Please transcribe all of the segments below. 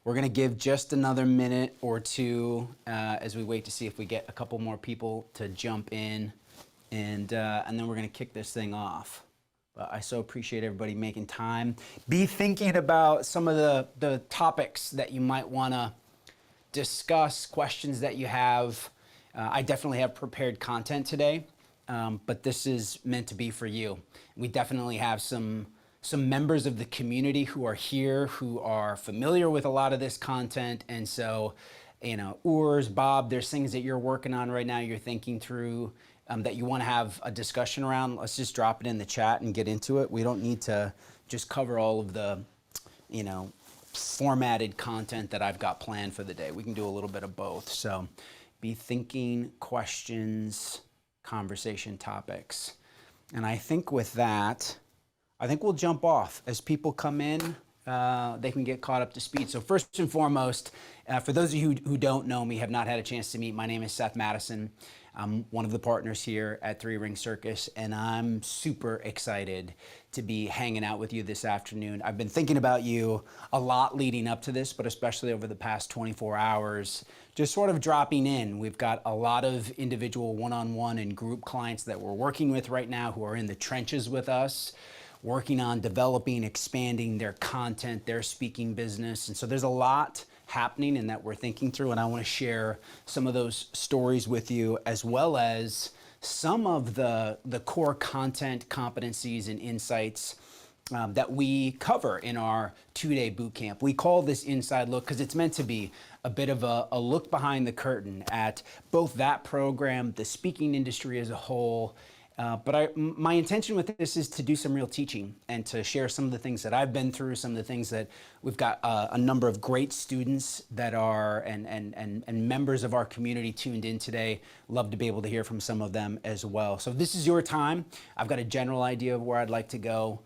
We're gonna give just another minute or two as we wait to see if we get a couple more people to jump in, and then we're gonna kick this thing off. But I so appreciate everybody making time. Be thinking about some of the topics that you might wanna discuss, questions that you have. I definitely have prepared content today, but this is meant to be for you. We definitely have some members of the community who are here, who are familiar with a lot of this content. And so, you know, Urs, Bob, there's things that you're working on right now, you're thinking through, that you want to have a discussion around. Let's just drop it in the chat and get into it. We don't need to just cover all of the, you know, formatted content that I've got planned for the day. We can do a little bit of both. So be thinking, questions, conversation topics. And I think with that, I think we'll jump off. As people come in, they can get caught up to speed. So first and foremost, for those of you who don't know me, have not had a chance to meet, my name is Seth Mattison. I'm one of the partners here at Three Ring Circus, and I'm super excited to be hanging out with you this afternoon. I've been thinking about you a lot leading up to this, but especially over the past 24 hours, just sort of dropping in. We've got a lot of individual one-on-one and group clients that we're working with right now who are in the trenches with us, working on developing, expanding their content, their speaking business. And so there's a lot happening and that we're thinking through, and I want to share some of those stories with you, as well as some of the core content competencies and insights that we cover in our 2-day boot camp. We call this Inside Look because it's meant to be a bit of a look behind the curtain at both that program, the speaking industry as a whole. But my intention with this is to do some real teaching and to share some of the things that I've been through, some of the things that we've got a number of great students that are and members of our community tuned in today. Love to be able to hear from some of them as well. So this is your time. I've got a general idea of where I'd like to go,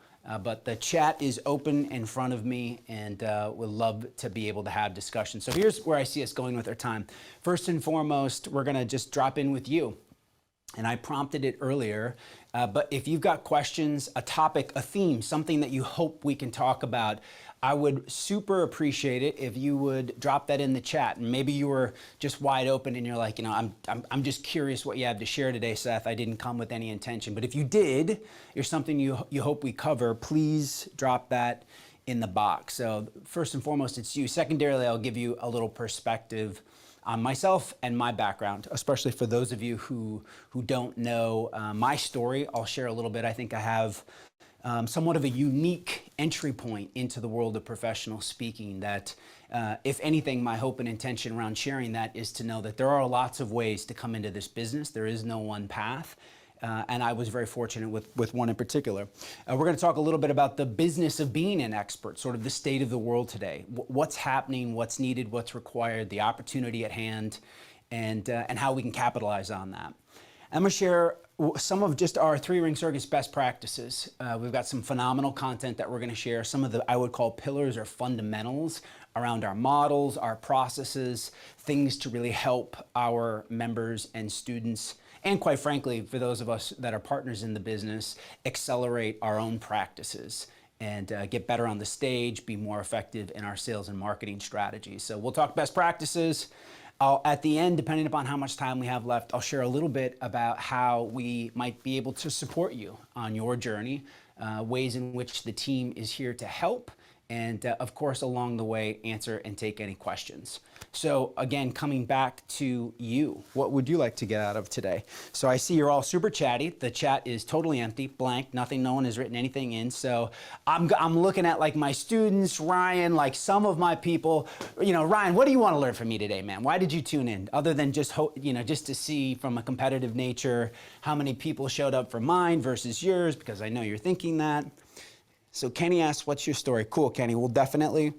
but the chat is open in front of me, and we'd love to be able to have discussion. So here's where I see us going with our time. First and foremost, we're gonna just drop in with you. And I prompted it earlier, but if you've got questions, a topic, a theme, something that you hope we can talk about, I would super appreciate it if you would drop that in the chat. And maybe you were just wide open and you're like, you know, I'm just curious what you have to share today, Seth. I didn't come with any intention. But if you did, or something you hope we cover, please drop that in the box. So first and foremost, it's you. Secondarily, I'll give you a little perspective on myself and my background, especially for those of you who don't know my story. I'll share a little bit. I think I have somewhat of a unique entry point into the world of professional speaking that, if anything, my hope and intention around sharing that is to know that there are lots of ways to come into this business. There is no one path. And I was very fortunate with one in particular. We're going to talk a little bit about the business of being an expert, sort of the state of the world today, what's happening, what's needed, what's required, the opportunity at hand, and how we can capitalize on that. I'm going to share some of just our Three Ring Circus best practices. We've got some phenomenal content that we're going to share, some of the, I would call, pillars or fundamentals around our models, our processes, things to really help our members and students, and quite frankly, for those of us that are partners in the business, accelerate our own practices and get better on the stage, be more effective in our sales and marketing strategies. So we'll talk best practices. At the end, depending upon how much time we have left, I'll share a little bit about how we might be able to support you on your journey, ways in which the team is here to help, and of course, along the way, answer and take any questions. So again, coming back to you, what would you like to get out of today? So I see you're all super chatty. The chat is totally empty, blank, nothing, no one has written anything in. So I'm looking at like my students, Ryan, like some of my people, you know, Ryan, what do you want to learn from me today, man? Why did you tune in? Other than just, you know, just to see from a competitive nature, how many people showed up for mine versus yours, because I know you're thinking that. So Kenny asks, what's your story? Cool, Kenny. We'll definitely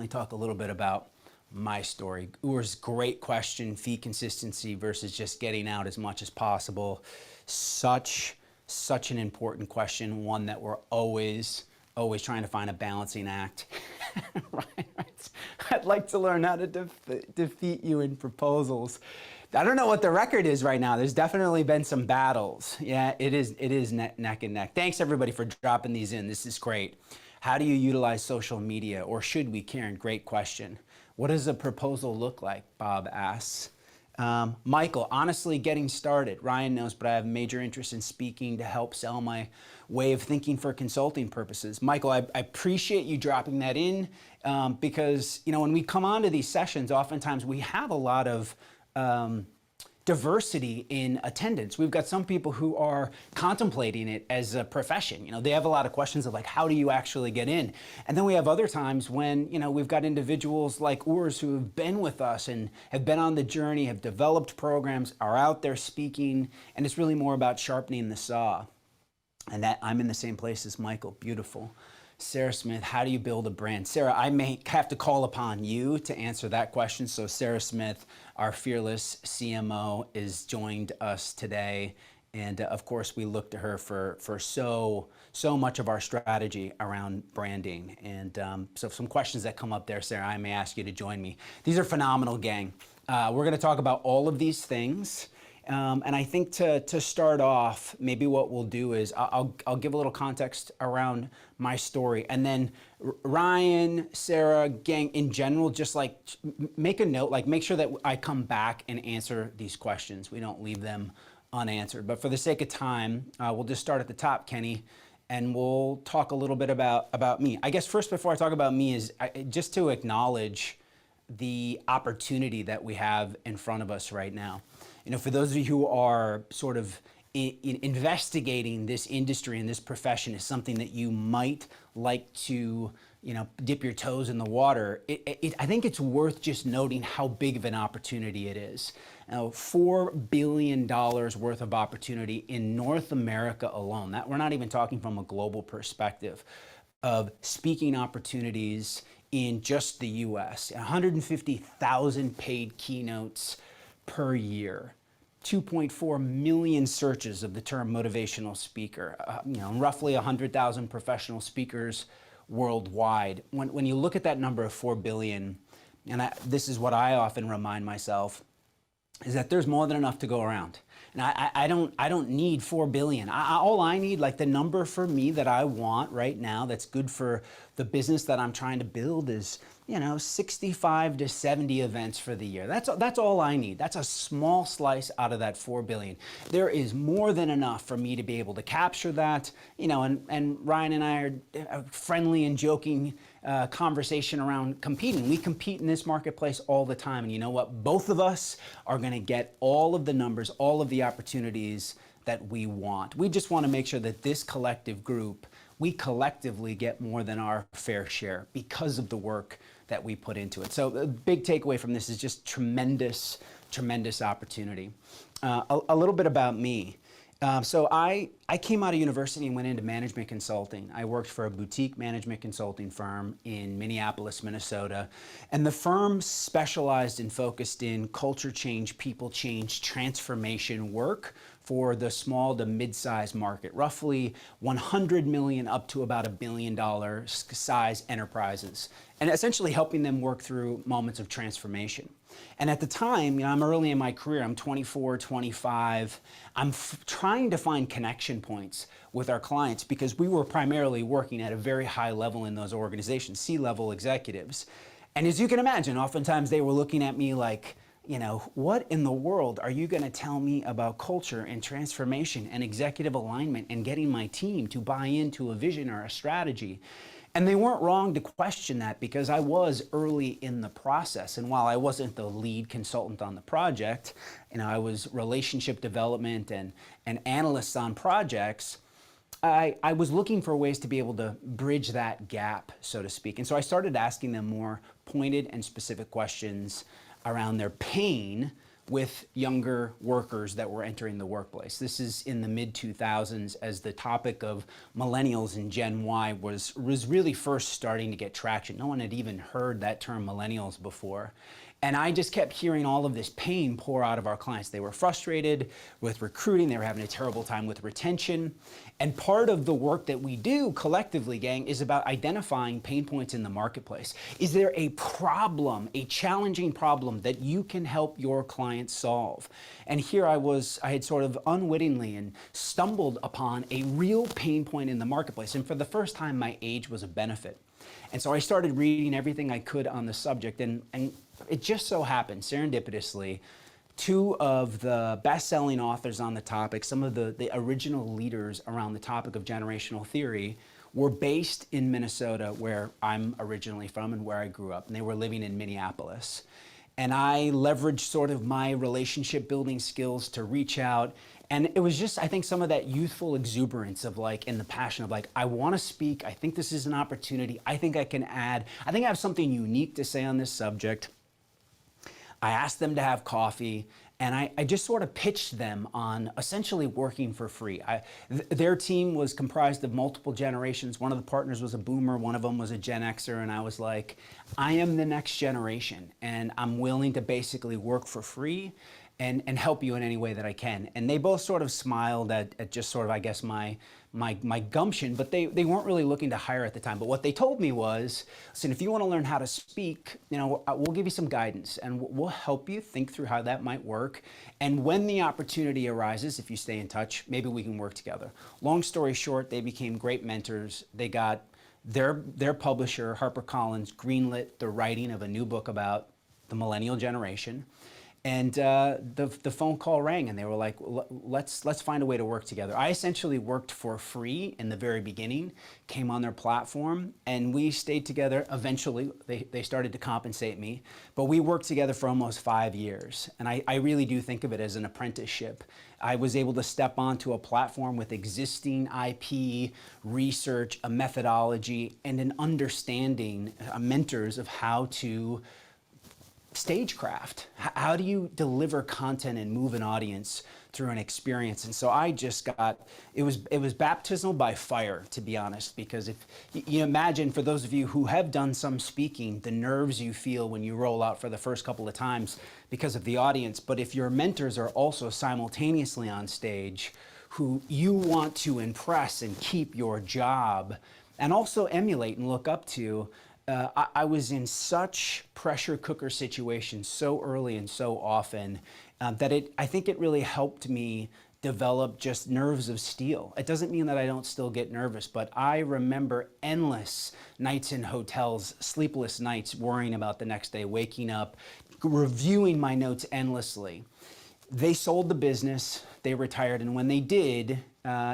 talk a little bit about my story. Urs, great question. Fee consistency versus just getting out as much as possible. Such an important question. One that we're always trying to find a balancing act. Right. I'd like to learn how to defeat you in proposals. I don't know what the record is right now. There's definitely been some battles. Yeah, it is neck and neck. Thanks everybody for dropping these in. This is great. How do you utilize social media, or should we, Karen? Great question. What does a proposal look like? Bob asks. Michael, honestly, getting started. Ryan knows, but I have major interest in speaking to help sell my way of thinking for consulting purposes. Michael, I appreciate you dropping that in because, you know, when we come onto these sessions, oftentimes we have a lot of diversity in attendance. We've got some people who are contemplating it as a profession. You know, they have a lot of questions of like, how do you actually get in? And then we have other times when, you know, we've got individuals like Urs who have been with us and have been on the journey, have developed programs, are out there speaking, and it's really more about sharpening the saw. And that I'm in the same place as Michael. Beautiful. Sarah Smith, how do you build a brand? Sarah, I may have to call upon you to answer that question. So Sarah Smith, our fearless CMO, is joined us today. And of course, we look to her for so much of our strategy around branding. And so some questions that come up there, Sarah, I may ask you to join me. These are phenomenal, gang. We're gonna talk about all of these things. And I think to start off, maybe what we'll do is I'll give a little context around my story, and then Ryan, Sarah, gang in general, just like make a note, like make sure that I come back and answer these questions. We don't leave them unanswered. But for the sake of time, we'll just start at the top, Kenny, and we'll talk a little bit about me. I guess first, before I talk about me, is just to acknowledge the opportunity that we have in front of us right now. You know, for those of you who are sort of investigating this industry and this profession is something that you might like to, you know, dip your toes in the water, I think it's worth just noting how big of an opportunity it is. Now, $4 billion worth of opportunity in North America alone. That we're not even talking from a global perspective of speaking opportunities in just the US. 150,000 paid keynotes per year. 2.4 million searches of the term motivational speaker, you know, roughly 100,000 professional speakers worldwide. When you look at that number of 4 billion, and this is what I often remind myself, is that there's more than enough to go around. And I don't need 4 billion. All I need, like the number for me that I want right now that's good for the business that I'm trying to build is, you know, 65 to 70 events for the year. That's all I need. That's a small slice out of that 4 billion. There is more than enough for me to be able to capture that, you know, and Ryan and I are a friendly and joking conversation around competing. We compete in this marketplace all the time. And you know what? Both of us are going to get all of the numbers, all of the opportunities that we want. We just want to make sure that this collective group, we collectively get more than our fair share because of the work that we put into it. So the big takeaway from this is just tremendous opportunity. A little bit about me. So I came out of university and went into management consulting. I worked for a boutique management consulting firm in Minneapolis, Minnesota. And the firm specialized and focused in culture change, people change, transformation work for the small to mid-sized market, roughly 100 million up to about $1 billion size enterprises, and essentially helping them work through moments of transformation. And at the time, you know, I'm early in my career, I'm 24, 25, I'm trying to find connection points with our clients because we were primarily working at a very high level in those organizations, C-level executives. And as you can imagine, oftentimes they were looking at me like, you know, what in the world are you going to tell me about culture and transformation and executive alignment and getting my team to buy into a vision or a strategy? And they weren't wrong to question that because I was early in the process. And while I wasn't the lead consultant on the project, you know, I was relationship development and analysts on projects. I was looking for ways to be able to bridge that gap, so to speak. And so I started asking them more pointed and specific questions around their pain with younger workers that were entering the workplace. This is in the mid-2000s as the topic of millennials and Gen Y was really first starting to get traction. No one had even heard that term millennials before. And I just kept hearing all of this pain pour out of our clients. They were frustrated with recruiting. They were having a terrible time with retention. And part of the work that we do collectively, gang, is about identifying pain points in the marketplace. Is there a problem, a challenging problem that you can help your clients clients solve. And here I had sort of unwittingly and stumbled upon a real pain point in the marketplace. And for the first time, my age was a benefit. And so I started reading everything I could on the subject, and it just so happened, serendipitously, two of the best-selling authors on the topic, some of the original leaders around the topic of generational theory, were based in Minnesota, where I'm originally from and where I grew up, and they were living in Minneapolis. And I leveraged sort of my relationship building skills to reach out. And it was just, I think, some of that youthful exuberance of like, and the passion of like, I want to speak. I think this is an opportunity. I think I can add. I think I have something unique to say on this subject. I asked them to have coffee, and I just sort of pitched them on essentially working for free. Their team was comprised of multiple generations. One of the partners was a boomer, one of them was a Gen Xer, and I was like, I am the next generation, and I'm willing to basically work for free and help you in any way that I can. And they both sort of smiled at just sort of, I guess, my gumption, but they weren't really looking to hire at the time. But what they told me was, listen, if you want to learn how to speak, we'll give you some guidance and we'll help you think through how that might work. And when the opportunity arises, if you stay in touch, maybe we can work together. Long story short, they became great mentors. They got their publisher, HarperCollins, greenlit the writing of a new book about the millennial generation. And the phone call rang, and they were like, let's find a way to work together. I essentially worked for free in the very beginning, came on their platform, and we stayed together. Eventually, they started to compensate me, but we worked together for almost 5 years. And I really do think of it as an apprenticeship. I was able to step onto a platform with existing IP, research, a methodology, and an understanding, mentors of how to stagecraft. How do you deliver content and move an audience through an experience? And so I just got, it was baptismal by fire, to be honest, because if you imagine, for those of you who have done some speaking, the nerves you feel when you roll out for the first couple of times because of the audience. But if your mentors are also simultaneously on stage, who you want to impress and keep your job and also emulate and look up to, I was in such pressure cooker situations so early and so often that I think it really helped me develop just nerves of steel. It doesn't mean that I don't still get nervous, but I remember endless nights in hotels, sleepless nights, worrying about the next day, waking up, reviewing my notes endlessly. They sold the business, they retired, and when they did,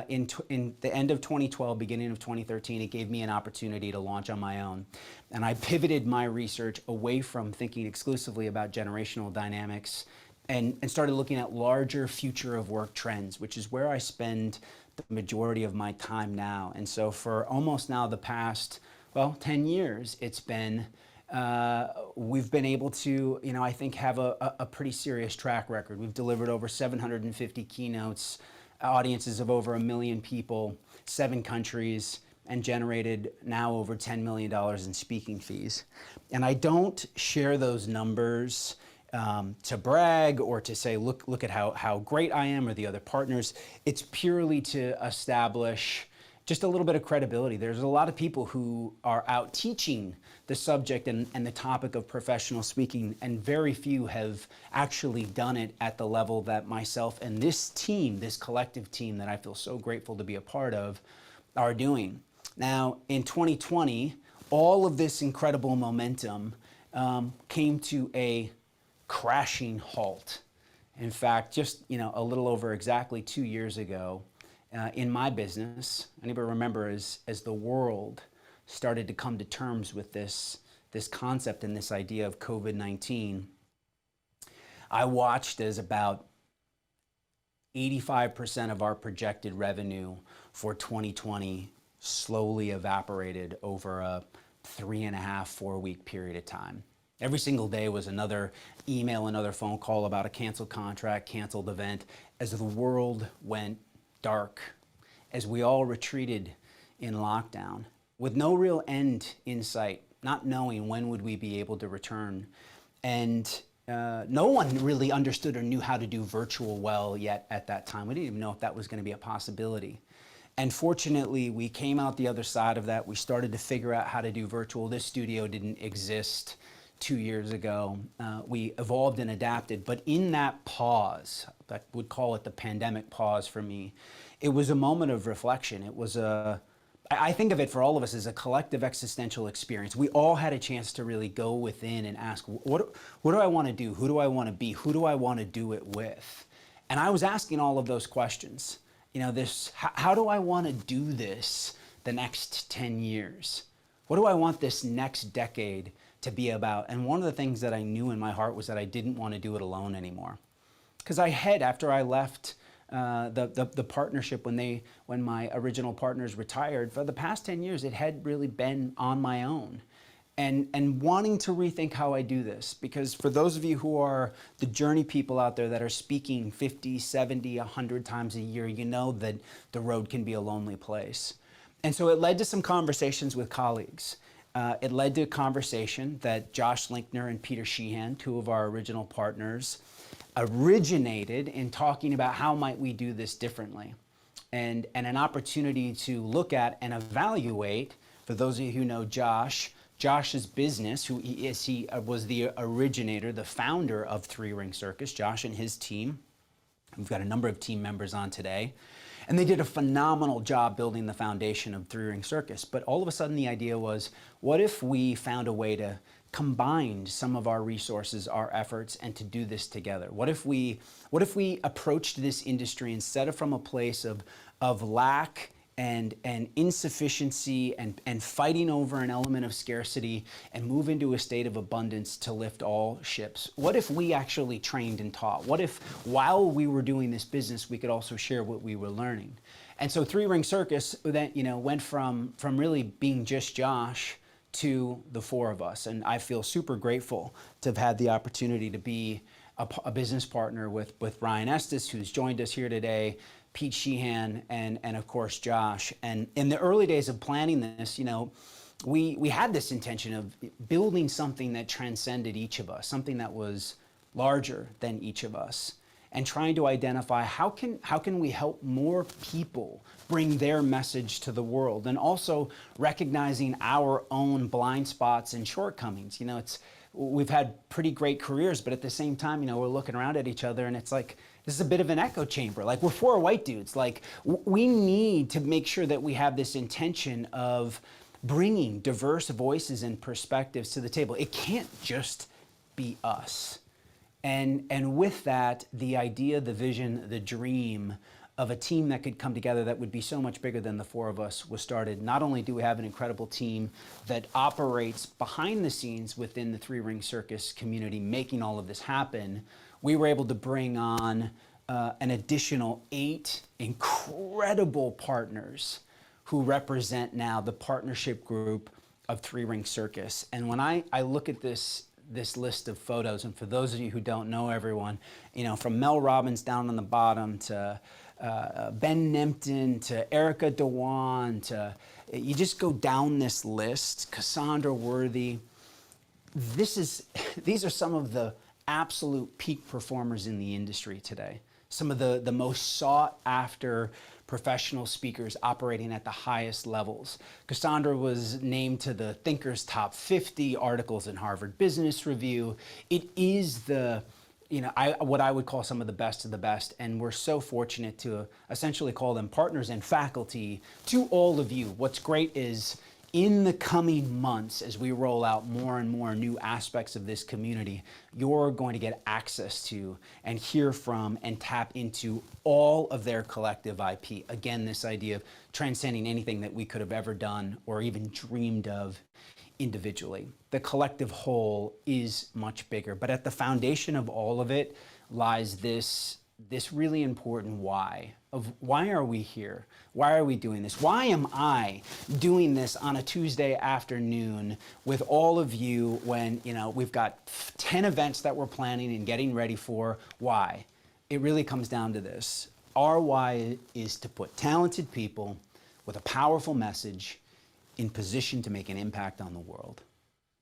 in the end of 2012, beginning of 2013, it gave me an opportunity to launch on my own. And I pivoted my research away from thinking exclusively about generational dynamics and started looking at larger future of work trends, which is where I spend the majority of my time now. And so for almost now the past, 10 years, it's been, we've been able to, I think have a pretty serious track record. We've delivered over 750 keynotes, audiences of over 1 million people, 7 countries, and generated now over $10 million in speaking fees. And I don't share those numbers to brag or to say, look at how great I am or the other partners. It's purely to establish just a little bit of credibility. There's a lot of people who are out teaching the subject and the topic of professional speaking, and very few have actually done it at the level that myself and this team, this collective team that I feel so grateful to be a part of, are doing. Now, in 2020, all of this incredible momentum came to a crashing halt. In fact, just a little over exactly 2 years ago, in my business, anybody remember as the world started to come to terms with this concept and this idea of COVID-19, I watched as about 85% of our projected revenue for 2020 slowly evaporated over a 3.5, 4 week period of time. Every single day was another email, another phone call about a canceled contract, canceled event, as the world went dark, as we all retreated in lockdown, with no real end in sight, not knowing when would we be able to return. And no one really understood or knew how to do virtual well yet at that time. We didn't even know if that was going to be a possibility. And fortunately, we came out the other side of that. We started to figure out how to do virtual. This studio didn't exist 2 years ago. We evolved and adapted, but in that pause, I would call it the pandemic pause for me, it was a moment of reflection. It was I think of it for all of us as a collective existential experience. We all had a chance to really go within and ask, what do I want to do? Who do I want to be? Who do I want to do it with? And I was asking all of those questions. How do I want to do this the next 10 years? What do I want this next decade to be about? And one of the things that I knew in my heart was that I didn't want to do it alone anymore. Because after I left the partnership, when my original partners retired, for the past 10 years, it had really been on my own. And wanting to rethink how I do this, because for those of you who are the journey people out there that are speaking 50, 70, 100 times a year, you know that the road can be a lonely place. And so it led to some conversations with colleagues. It led to a conversation that Josh Linkner and Peter Sheehan, two of our original partners, originated in talking about how might we do this differently, and an opportunity to look at and evaluate, for those of you who know Josh's business, he was the originator, the founder of Three Ring Circus, Josh and his team. We've got a number of team members on today. And they did a phenomenal job building the foundation of Three Ring Circus. But all of a sudden the idea was, what if we found a way to combine some of our resources, our efforts, and to do this together? What if we approached this industry instead of from a place of lack and insufficiency and fighting over an element of scarcity, and move into a state of abundance to lift all ships? What if we actually trained and taught? What if while we were doing this business, we could also share what we were learning? And so Three Ring Circus then, went from really being just Josh to the four of us. And I feel super grateful to have had the opportunity to be a business partner with Ryan Estes, who's joined us here today, Pete Sheehan, and of course Josh. And in the early days of planning this, we had this intention of building something that transcended each of us, something that was larger than each of us, and trying to identify how can we help more people bring their message to the world, and also recognizing our own blind spots and shortcomings. We've had pretty great careers, but at the same time, we're looking around at each other and it's like, this is a bit of an echo chamber. Like, we're four white dudes. Like, we need to make sure that we have this intention of bringing diverse voices and perspectives to the table. It can't just be us. And with that, the idea, the vision, the dream of a team that could come together that would be so much bigger than the four of us was started. Not only do we have an incredible team that operates behind the scenes within the Three Ring Circus community, making all of this happen, we were able to bring on an additional 8 incredible partners who represent now the partnership group of Three Ring Circus. And when I look at this list of photos, and for those of you who don't know everyone, from Mel Robbins down on the bottom to Ben Nempton to Erica Dewan, you just go down this list, Cassandra Worthy. These are some of the absolute peak performers in the industry today. Some of the most sought after professional speakers operating at the highest levels. Cassandra was named to the Thinkers Top 50 articles in Harvard Business Review. It is what I would call some of the best of the best, and we're so fortunate to essentially call them partners and faculty to all of you. What's great is in the coming months, as we roll out more and more new aspects of this community, you're going to get access to and hear from and tap into all of their collective IP. Again, this idea of transcending anything that we could have ever done or even dreamed of individually. The collective whole is much bigger, but at the foundation of all of it lies this really important why of why are we here? Why are we doing this? Why am I doing this on a Tuesday afternoon with all of you when, we've got 10 events that we're planning and getting ready for? Why? It really comes down to this. Our why is to put talented people with a powerful message in position to make an impact on the world.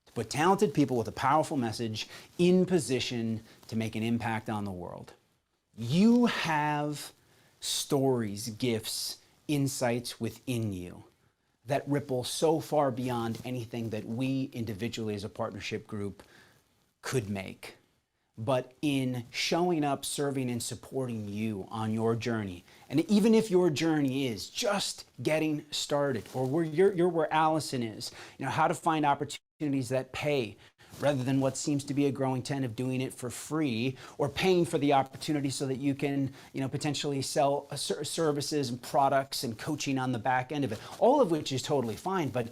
To put talented people with a powerful message in position to make an impact on the world. You have stories, gifts, insights within you that ripple so far beyond anything that we individually as a partnership group could make, but in showing up, serving, and supporting you on your journey. And even if your journey is just getting started, or where you're where Allison is, how to find opportunities that pay rather than what seems to be a growing trend of doing it for free, or paying for the opportunity so that you can, potentially sell services and products and coaching on the back end of it, all of which is totally fine. But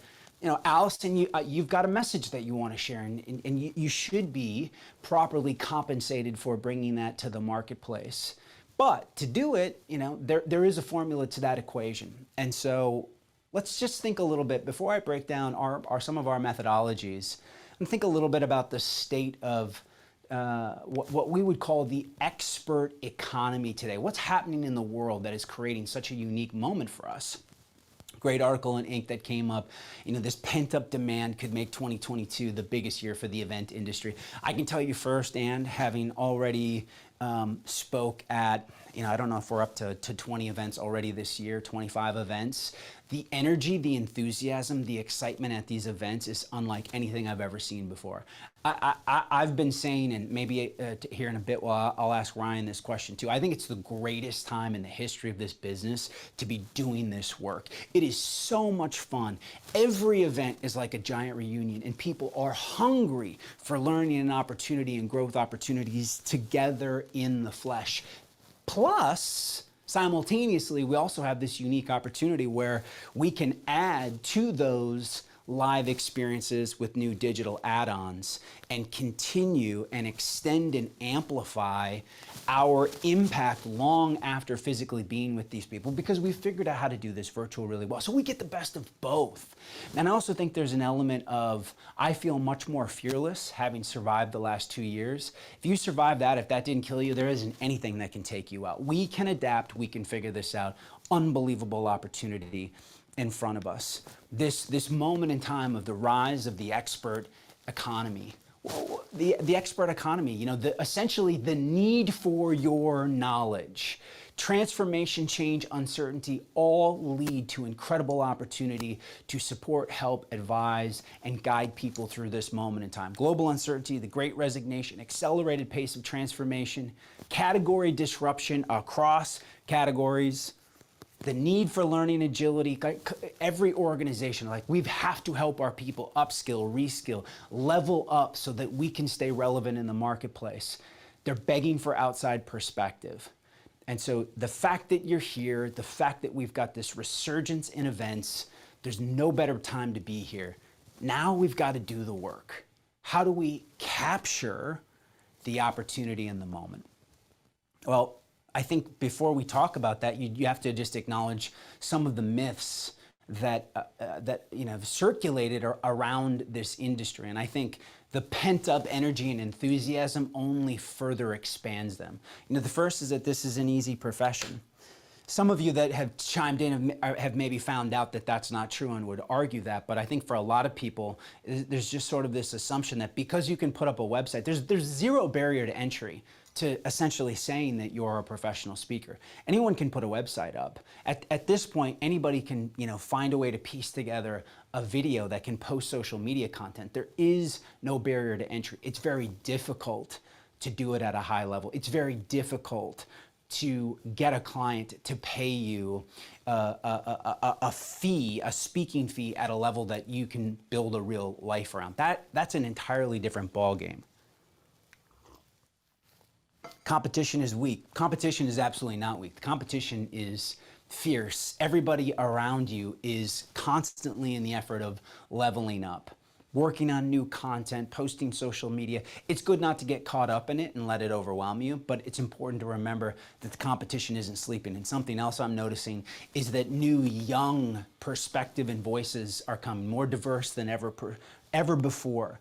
Allison, you've got a message that you want to share, and you should be properly compensated for bringing that to the marketplace. But to do it, there is a formula to that equation. And so let's just think a little bit, before I break down some of our methodologies, and think a little bit about the state of what we would call the expert economy today. What's happening in the world that is creating such a unique moment for us? Great article in Inc. that came up. This pent-up demand could make 2022 the biggest year for the event industry. I can tell you firsthand, having already spoke at, I don't know if we're up to 20 events already this year, 25 events. The energy, the enthusiasm, the excitement at these events is unlike anything I've ever seen before. I've been saying, and maybe here in a bit, I'll ask Ryan this question too. I think it's the greatest time in the history of this business to be doing this work. It is so much fun. Every event is like a giant reunion, and people are hungry for learning and opportunity and growth opportunities together in the flesh. Plus, simultaneously, we also have this unique opportunity where we can add to those live experiences with new digital add-ons and continue and extend and amplify our impact long after physically being with these people, because we've figured out how to do this virtual really well. So we get the best of both. And I also think there's an element of, I feel much more fearless having survived the last 2 years. If you survive that, if that didn't kill you, there isn't anything that can take you out. We can adapt, we can figure this out. Unbelievable opportunity in front of us. This moment in time of the rise of the expert economy. The expert economy, essentially the need for your knowledge. Transformation, change, uncertainty all lead to incredible opportunity to support, help, advise, and guide people through this moment in time. Global uncertainty, the great resignation, accelerated pace of transformation, category disruption across categories, the need for learning agility. Every organization, we have to help our people upskill, reskill, level up so that we can stay relevant in the marketplace. They're begging for outside perspective. And so the fact that you're here, the fact that we've got this resurgence in events, there's no better time to be here. Now we've got to do the work. How do we capture the opportunity in the moment? Well, I think before we talk about that, you have to just acknowledge some of the myths that have circulated around this industry. And I think the pent-up energy and enthusiasm only further expands them. The first is that this is an easy profession. Some of you that have chimed in have maybe found out that that's not true and would argue that, but I think for a lot of people, there's just sort of this assumption that because you can put up a website, there's zero barrier to entry to essentially saying that you're a professional speaker. Anyone can put a website up. At this point, anybody can find a way to piece together a video that can post social media content. There is no barrier to entry. It's very difficult to do it at a high level. It's very difficult to get a client to pay you a fee, a speaking fee at a level that you can build a real life around. That's an entirely different ballgame. Competition is weak. Competition is absolutely not weak. The competition is fierce. Everybody around you is constantly in the effort of leveling up, working on new content, posting social media. It's good not to get caught up in it and let it overwhelm you, but it's important to remember that the competition isn't sleeping. And something else I'm noticing is that new, young perspective and voices are coming, more diverse than ever before.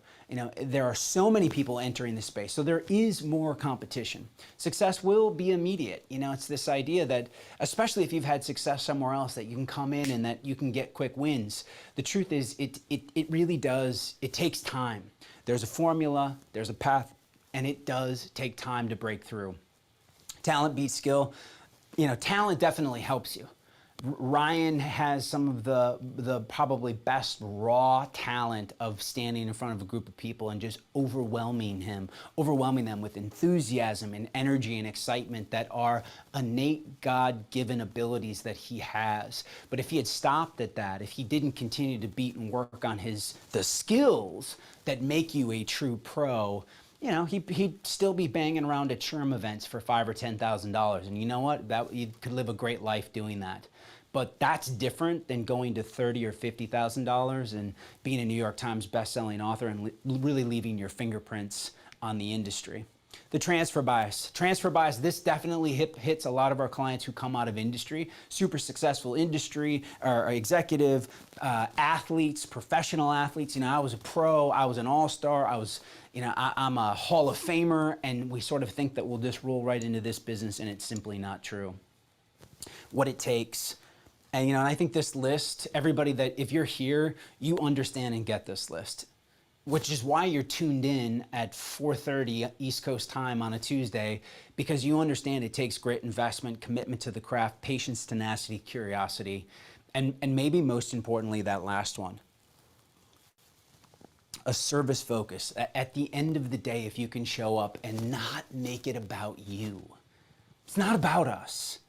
There are so many people entering the space, so there is more competition. Success will be immediate. It's this idea that, especially if you've had success somewhere else, that you can come in and that you can get quick wins. The truth is, it really does, it takes time. There's a formula, there's a path, and it does take time to break through. Talent beats skill. Talent definitely helps you. Ryan has some of the probably best raw talent of standing in front of a group of people and just overwhelming them with enthusiasm and energy and excitement that are innate God-given abilities that he has. But if he had stopped at that, if he didn't continue to beat and work on the skills that make you a true pro, you know, he'd still be banging around at SHRM events for $5,000 or $10,000. And you know what? You could live a great life doing that. But that's different than going to $30,000 or $50,000 and being a New York Times bestselling author and really leaving your fingerprints on the industry. The transfer bias. Transfer bias, this definitely hits a lot of our clients who come out of industry, super successful industry, or executive, athletes, professional athletes. You know, I was a pro, I was an all-star, I'm a Hall of Famer, and we sort of think that we'll just roll right into this business, and it's simply not true. What it takes. And, you know, and I think this list, everybody that, if you're here, you understand and get this list, which is why you're tuned in at 4:30 East Coast time on a Tuesday, because you understand it takes great investment, commitment to the craft, patience, tenacity, curiosity, and maybe most importantly, that last one, a service focus. At the end of the day, if you can show up and not make it about you, it's not about us.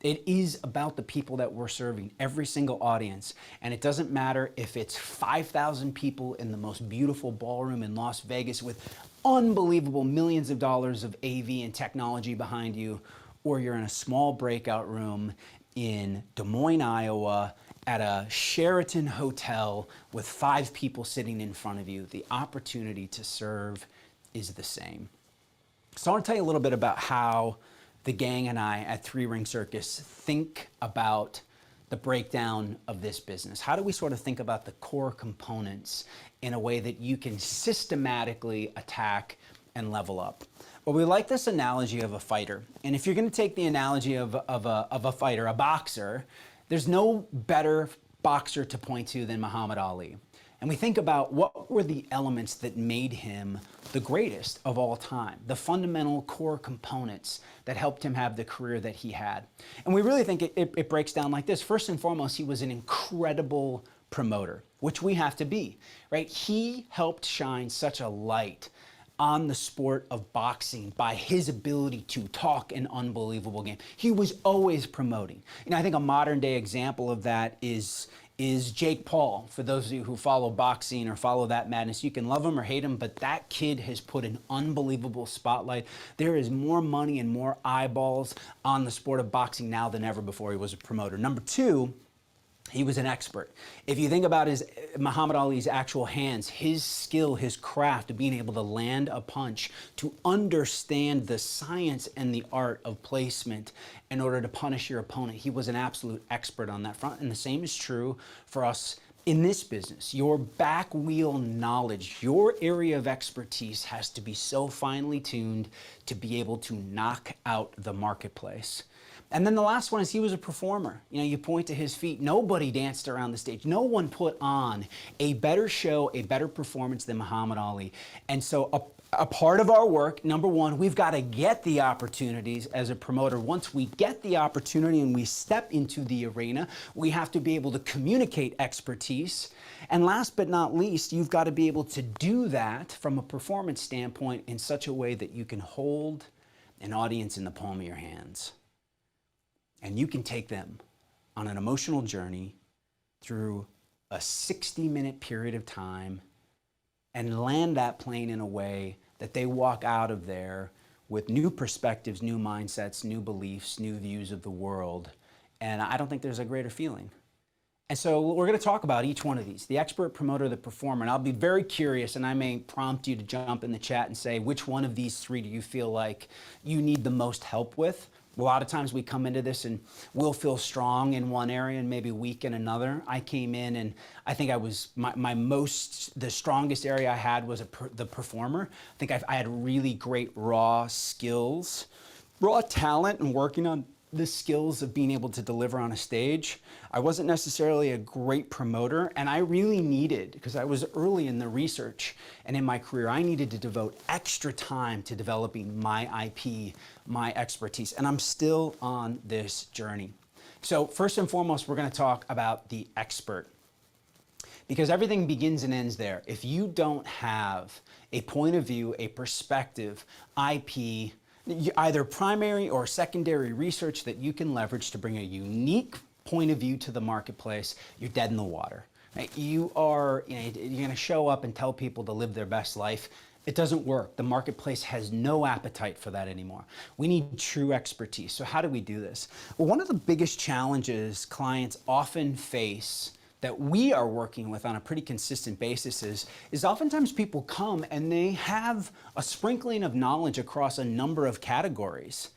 It is about the people that we're serving, every single audience. And it doesn't matter if it's 5,000 people in the most beautiful ballroom in Las Vegas with unbelievable millions of dollars of AV and technology behind you, or you're in a small breakout room in Des Moines, Iowa, at a Sheraton hotel with 5 people sitting in front of you. The opportunity to serve is the same. So I want to tell you a little bit about how the gang and I at 3 Ring Circus think about the breakdown of this business. How do we sort of think about the core components in a way that you can systematically attack and level up? Well, we like this analogy of a fighter. And if you're going to take the analogy of a fighter, a boxer, there's no better boxer to point to than Muhammad Ali. And we think about what were the elements that made him the greatest of all time, the fundamental core components that helped him have the career that he had. And we really think it breaks down like this. First and foremost, he was an incredible promoter, which we have to be, right? He helped shine such a light on the sport of boxing by his ability to talk an unbelievable game. He was always promoting. You know, I think a modern day example of that is Jake Paul. For those of you who follow boxing or follow that madness, you can love him or hate him, but that kid has put an unbelievable spotlight. There is more money and more eyeballs on the sport of boxing now than ever before he was a promoter. Number 2, he was an expert. If you think about Muhammad Ali's actual hands, his skill, his craft of being able to land a punch, to understand the science and the art of placement in order to punish your opponent, he was an absolute expert on that front. And the same is true for us in this business. Your back wheel knowledge, your area of expertise has to be so finely tuned to be able to knock out the marketplace. And then the last one is he was a performer. You know, you point to his feet. Nobody danced around the stage. No one put on a better show, a better performance than Muhammad Ali. And so a part of our work, number 1, we've got to get the opportunities as a promoter. Once we get the opportunity and we step into the arena, we have to be able to communicate expertise. And last but not least, you've got to be able to do that from a performance standpoint in such a way that you can hold an audience in the palm of your hands. And you can take them on an emotional journey through a 60-minute period of time and land that plane in a way that they walk out of there with new perspectives, new mindsets, new beliefs, new views of the world. And I don't think there's a greater feeling. And so we're going to talk about each one of these, the expert, promoter, the performer. And I'll be very curious, and I may prompt you to jump in the chat and say, which one of these 3 do you feel like you need the most help with? A lot of times we come into this and we'll feel strong in one area and maybe weak in another. I came in and I think I was, the strongest area I had was the performer. I think I had really great raw skills, raw talent, and working on the skills of being able to deliver on a stage. I wasn't necessarily a great promoter, and I really needed, because I was early in the research and in my career, I needed to devote extra time to developing my IP, my expertise, and I'm still on this journey. So first and foremost, we're going to talk about the expert, because everything begins and ends there. If you don't have a point of view, a perspective, IP, either primary or secondary research that you can leverage to bring a unique point of view to the marketplace, you're dead in the water. Right? You're going to show up and tell people to live their best life. It doesn't work. The marketplace has no appetite for that anymore. We need true expertise. So how do we do this? Well, one of the biggest challenges clients often face that we are working with on a pretty consistent basis is oftentimes people come and they have a sprinkling of knowledge across a number of categories.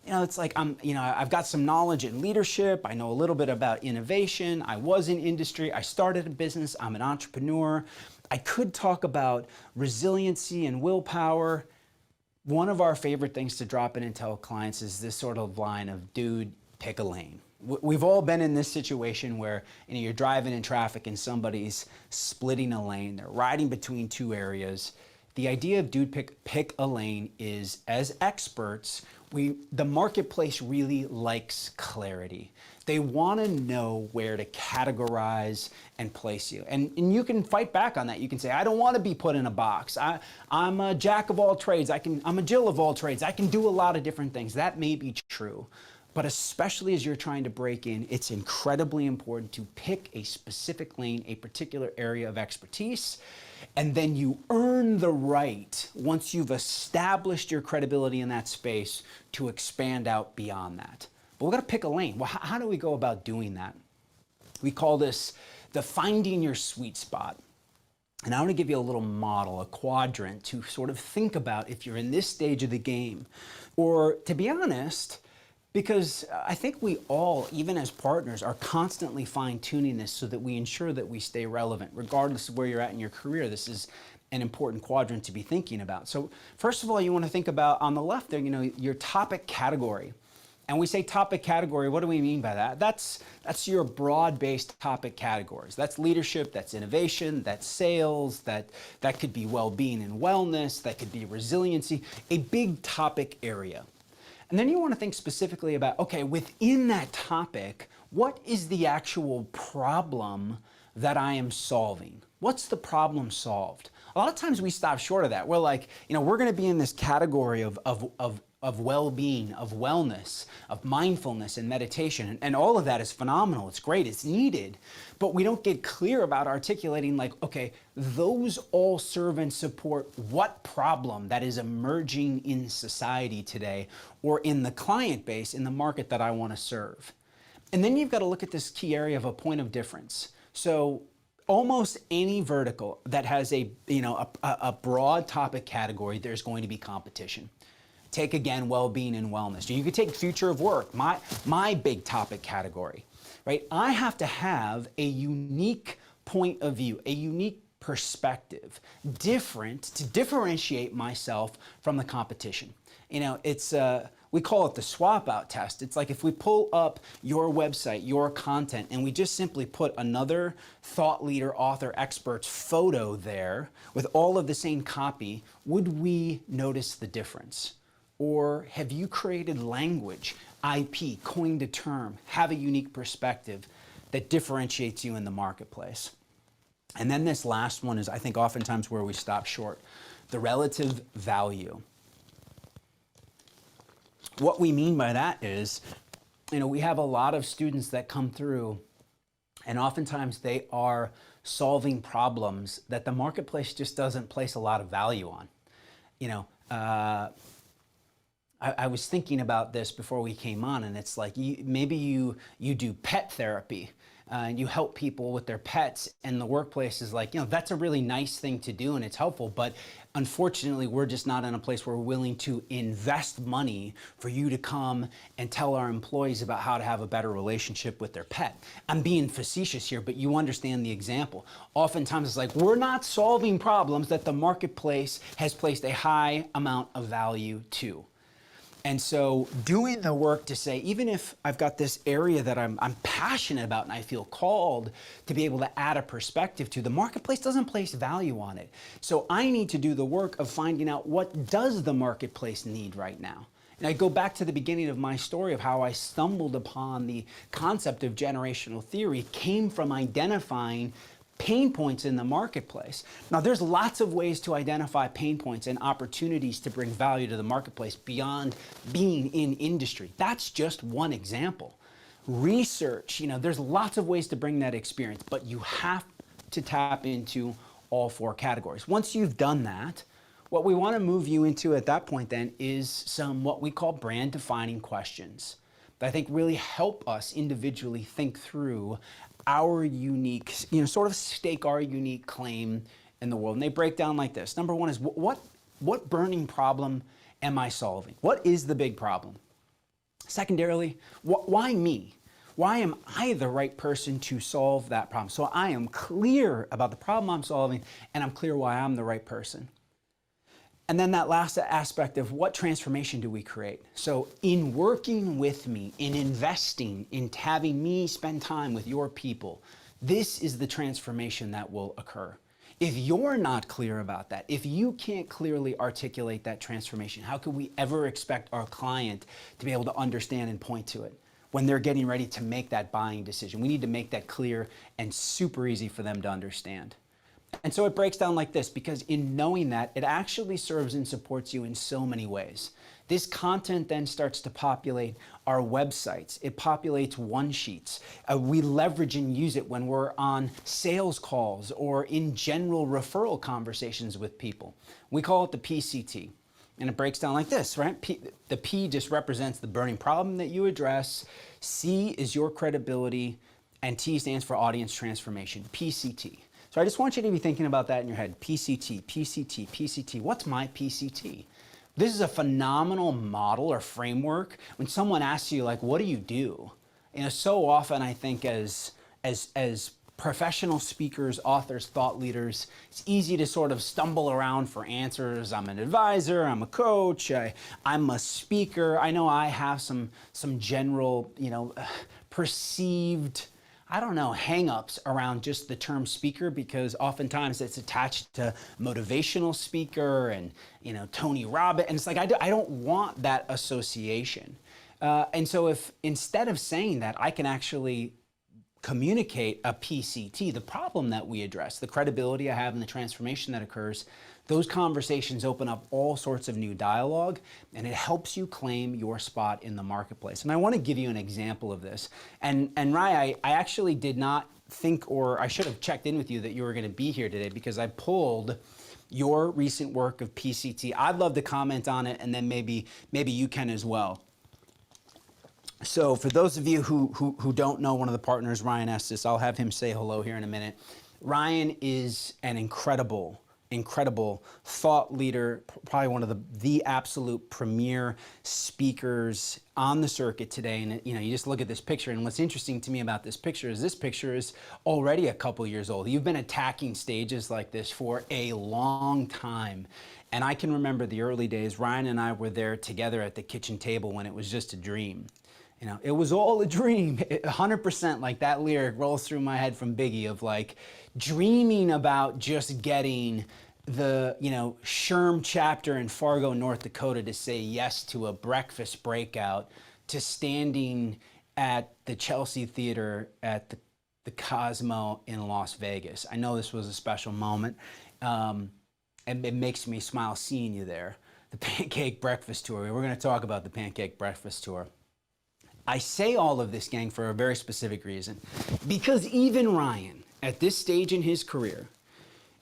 It's like I've got some knowledge in leadership. I know a little bit about innovation. I was in industry. I started a business. I'm an entrepreneur. I could talk about resiliency and willpower. One of our favorite things to drop in and tell clients is this sort of line of, dude, pick a lane. We've all been in this situation where you're driving in traffic and somebody's splitting a lane. They're riding between two areas. The idea of dude, pick a lane is, as experts, the marketplace really likes clarity. They want to know where to categorize and place you. And you can fight back on that. You can say, I don't want to be put in a box. I'm a jack of all trades. I'm a Jill of all trades. I can do a lot of different things. That may be true. But especially as you're trying to break in, it's incredibly important to pick a specific lane, a particular area of expertise, and then you earn the right, once you've established your credibility in that space, to expand out beyond that. But we've got to pick a lane. Well, how do we go about doing that? We call this the finding your sweet spot. And I want to give you a little model, a quadrant, to sort of think about if you're in this stage of the game. Or, to be honest, because I think we all, even as partners, are constantly fine-tuning this so that we ensure that we stay relevant. Regardless of where you're at in your career, this is an important quadrant to be thinking about. So first of all, you want to think about, on the left there, your topic category. And we say topic category, what do we mean by that? That's your broad-based topic categories. That's leadership, that's innovation, that's sales, that could be well-being and wellness, that could be resiliency, a big topic area. And then you want to think specifically about, okay, within that topic, what is the actual problem that I am solving? What's the problem solved? A lot of times we stop short of that. We're like, we're going to be in this category of well-being, of wellness, of mindfulness and meditation. And all of that is phenomenal. It's great. It's needed. But we don't get clear about articulating, like, okay, those all serve and support what problem that is emerging in society today, or in the client base, in the market that I want to serve. And then you've got to look at this key area of a point of difference. So almost any vertical that has a broad topic category, there's going to be competition. Take again, well-being and wellness. You could take future of work, my big topic category, right? I have to have a unique point of view, a unique perspective, different, to differentiate myself from the competition. It's we call it the swap out test. It's like if we pull up your website, your content, and we just simply put another thought leader, author, expert's photo there with all of the same copy, would we notice the difference? Or have you created language, IP, coined a term, have a unique perspective that differentiates you in the marketplace? And then this last one is, I think, oftentimes where we stop short, the relative value. What we mean by that is, we have a lot of students that come through, and oftentimes they are solving problems that the marketplace just doesn't place a lot of value on. I was thinking about this before we came on, and it's like maybe you do pet therapy and you help people with their pets, and the workplace is like, that's a really nice thing to do and it's helpful, but unfortunately we're just not in a place where we're willing to invest money for you to come and tell our employees about how to have a better relationship with their pet. I'm being facetious here, but you understand the example. Oftentimes it's like, we're not solving problems that the marketplace has placed a high amount of value to. And so doing the work to say, even if I've got this area that I'm passionate about and I feel called to be able to add a perspective to, the marketplace doesn't place value on it. So I need to do the work of finding out, what does the marketplace need right now? And I go back to the beginning of my story of how I stumbled upon the concept of generational theory came from identifying pain points in the marketplace. Now, there's lots of ways to identify pain points and opportunities to bring value to the marketplace beyond being in industry. That's just one example. Research, there's lots of ways to bring that experience, but you have to tap into all four categories. Once you've done that, what we want to move you into at that point then is some what we call brand defining questions that I think really help us individually think through our unique, sort of stake our unique claim in the world. And they break down like this. Number one is what burning problem am I solving? What is the big problem? Secondarily, why me? Why am I the right person to solve that problem? So I am clear about the problem I'm solving, and I'm clear why I'm the right person. And then that last aspect of what transformation do we create? So in working with me, in investing, in having me spend time with your people, this is the transformation that will occur. If you're not clear about that, if you can't clearly articulate that transformation, how could we ever expect our client to be able to understand and point to it when they're getting ready to make that buying decision? We need to make that clear and super easy for them to understand. And so it breaks down like this, because in knowing that, it actually serves and supports you in so many ways. This content then starts to populate our websites. It populates one-sheets. We leverage and use it when we're on sales calls or in general referral conversations with people. We call it the PCT. And it breaks down like this, right? The P just represents the burning problem that you address. C is your credibility. And T stands for audience transformation, PCT. So I just want you to be thinking about that in your head. PCT, PCT, PCT. What's my PCT? This is a phenomenal model or framework. When someone asks you, like, what do you do? So often I think as professional speakers, authors, thought leaders, it's easy to sort of stumble around for answers. I'm an advisor, I'm a coach, I'm a speaker. I know I have some general, perceived, hang-ups around just the term speaker, because oftentimes it's attached to motivational speaker and, Tony Robbins. And it's like, I don't want that association. And so if instead of saying that, I can actually communicate a PCT, the problem that we address, the credibility I have and the transformation that occurs, those conversations open up all sorts of new dialogue, and it helps you claim your spot in the marketplace. And I want to give you an example of this. And Rai, I actually did not think, or I should have checked in with you that you were going to be here today, because I pulled your recent work of PCT. I'd love to comment on it, and then maybe you can as well. So for those of you who don't know one of the partners, Ryan Estes, I'll have him say hello here in a minute. Ryan is an incredible thought leader, probably one of the absolute premier speakers on the circuit today. And you just look at this picture, and what's interesting to me about this picture is already a couple years old. You've been attacking stages like this for a long time. And I can remember the early days. Ryan and I were there together at the kitchen table when it was just a dream. It was all a dream. 100%, like that lyric rolls through my head from Biggie of like dreaming about just getting the, SHRM chapter in Fargo, North Dakota to say yes to a breakfast breakout, to standing at the Chelsea Theater at the Cosmo in Las Vegas. I know this was a special moment, and it makes me smile seeing you there. The Pancake Breakfast Tour. We're going to talk about the Pancake Breakfast Tour. I say all of this, gang, for a very specific reason, because even Ryan, at this stage in his career,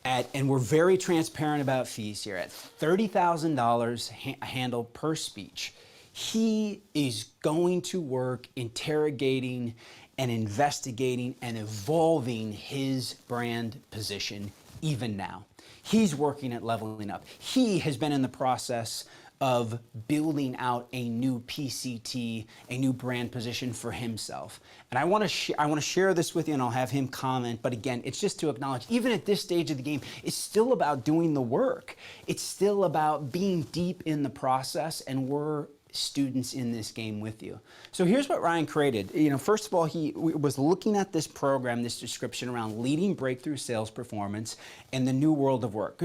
and we're very transparent about fees here, at $30,000 a handle per speech, he is going to work interrogating and investigating and evolving his brand position even now. He's working at leveling up. He has been in the process of building out a new PCT, a new brand position for himself. And I want to share this with you, and I'll have him comment. But again, it's just to acknowledge, even at this stage of the game, it's still about doing the work. It's still about being deep in the process, and we're students in this game with you. So here's what Ryan created. First of all, he was looking at this program, this description around leading breakthrough sales performance in the new world of work.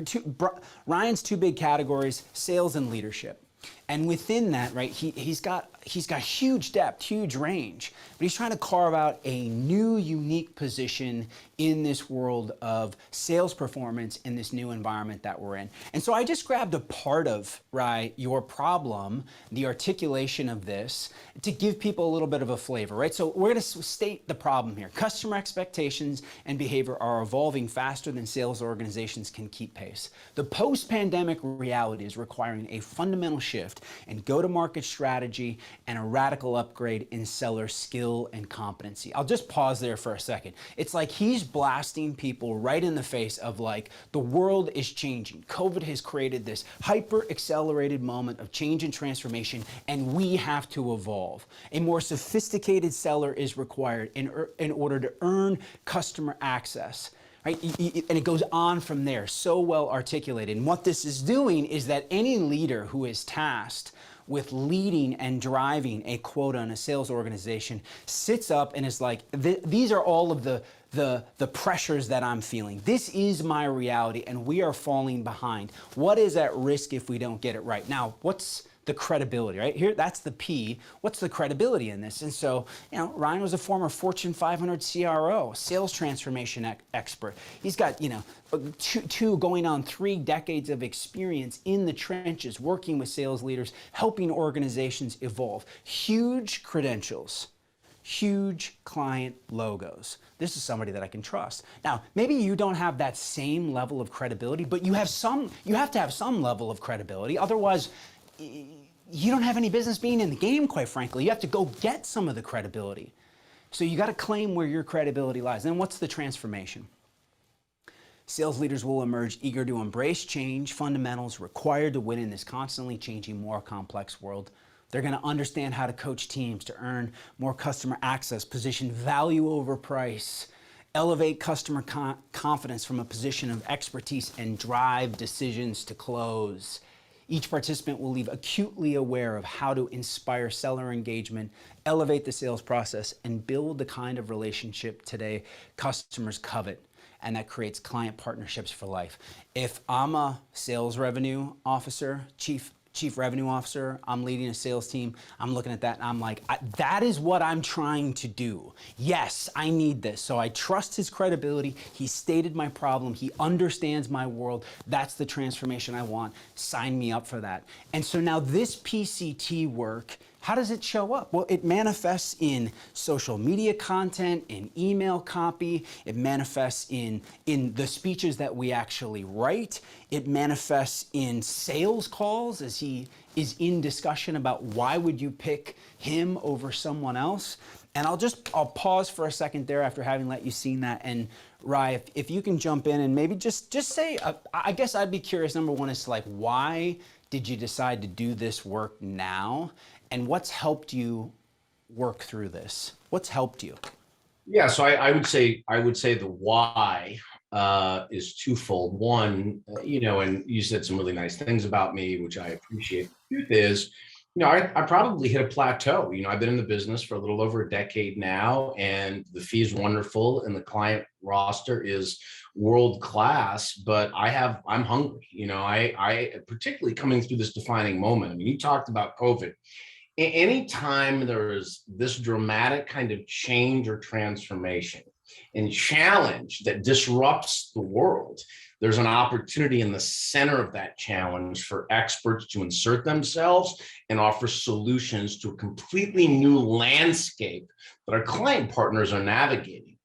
Ryan's two big categories, sales and leadership. And within that, right, he's got huge depth, huge range, but he's trying to carve out a new, unique position in this world of sales performance in this new environment that we're in. And so I just grabbed a part of, right, your problem, the articulation of this, to give people a little bit of a flavor, right? So we're going to state the problem here. Customer expectations and behavior are evolving faster than sales organizations can keep pace. The post-pandemic reality is requiring a fundamental shift in go-to-market strategy and a radical upgrade in seller skill and competency. I'll just pause there for a second. It's like he's blasting people right in the face of like, the world is changing. COVID has created this hyper accelerated moment of change and transformation, and we have to evolve. A more sophisticated seller is required in order to earn customer access. Right? And it goes on from there, so well articulated. And what this is doing is that any leader who is tasked with leading and driving a quota in a sales organization sits up and is like, these are all of the pressures that I'm feeling. This is my reality, and we are falling behind. What is at risk if we don't get it right? Now, what's the credibility, right? Here, that's the P. What's the credibility in this? And so, Ryan was a former Fortune 500 CRO, sales transformation expert. He's got, two going on 3 decades of experience in the trenches, working with sales leaders, helping organizations evolve. Huge credentials. Huge client logos. This is somebody that I can trust. Now, maybe you don't have that same level of credibility, but you have to have some level of credibility. Otherwise, you don't have any business being in the game, quite frankly. You have to go get some of the credibility. So you got to claim where your credibility lies. Then what's the transformation? Sales leaders will emerge eager to embrace change, fundamentals required to win in this constantly changing, more complex world. They're going to understand how to coach teams to earn more customer access, position value over price, elevate customer confidence from a position of expertise, and drive decisions to close. Each participant will leave acutely aware of how to inspire seller engagement, elevate the sales process, and build the kind of relationship today customers covet, and that creates client partnerships for life. If I'm a sales revenue officer, chief revenue officer, I'm leading a sales team, I'm looking at that and I'm like, that is what I'm trying to do. Yes, I need this. So I trust his credibility. He stated my problem. He understands my world. That's the transformation I want. Sign me up for that. And so now this PCT work, how does it show up? Well, it manifests in social media content, in email copy. It manifests in the speeches that we actually write. It manifests in sales calls as he is in discussion about why would you pick him over someone else. And I'll pause for a second there after having let you see that. And Rye, if you can jump in and maybe just say, I guess I'd be curious, number one, is like, why did you decide to do this work now? And what's helped you work through this? What's helped you? Yeah, so I would say the why is twofold. One, and you said some really nice things about me, which I appreciate. The truth is, I probably hit a plateau. I've been in the business for a little over a decade now, and the fee is wonderful, and the client roster is world class. But I'm hungry. I particularly coming through this defining moment. I mean, you talked about COVID. Anytime there is this dramatic kind of change or transformation and challenge that disrupts the world, there's an opportunity in the center of that challenge for experts to insert themselves and offer solutions to a completely new landscape that our client partners are navigating.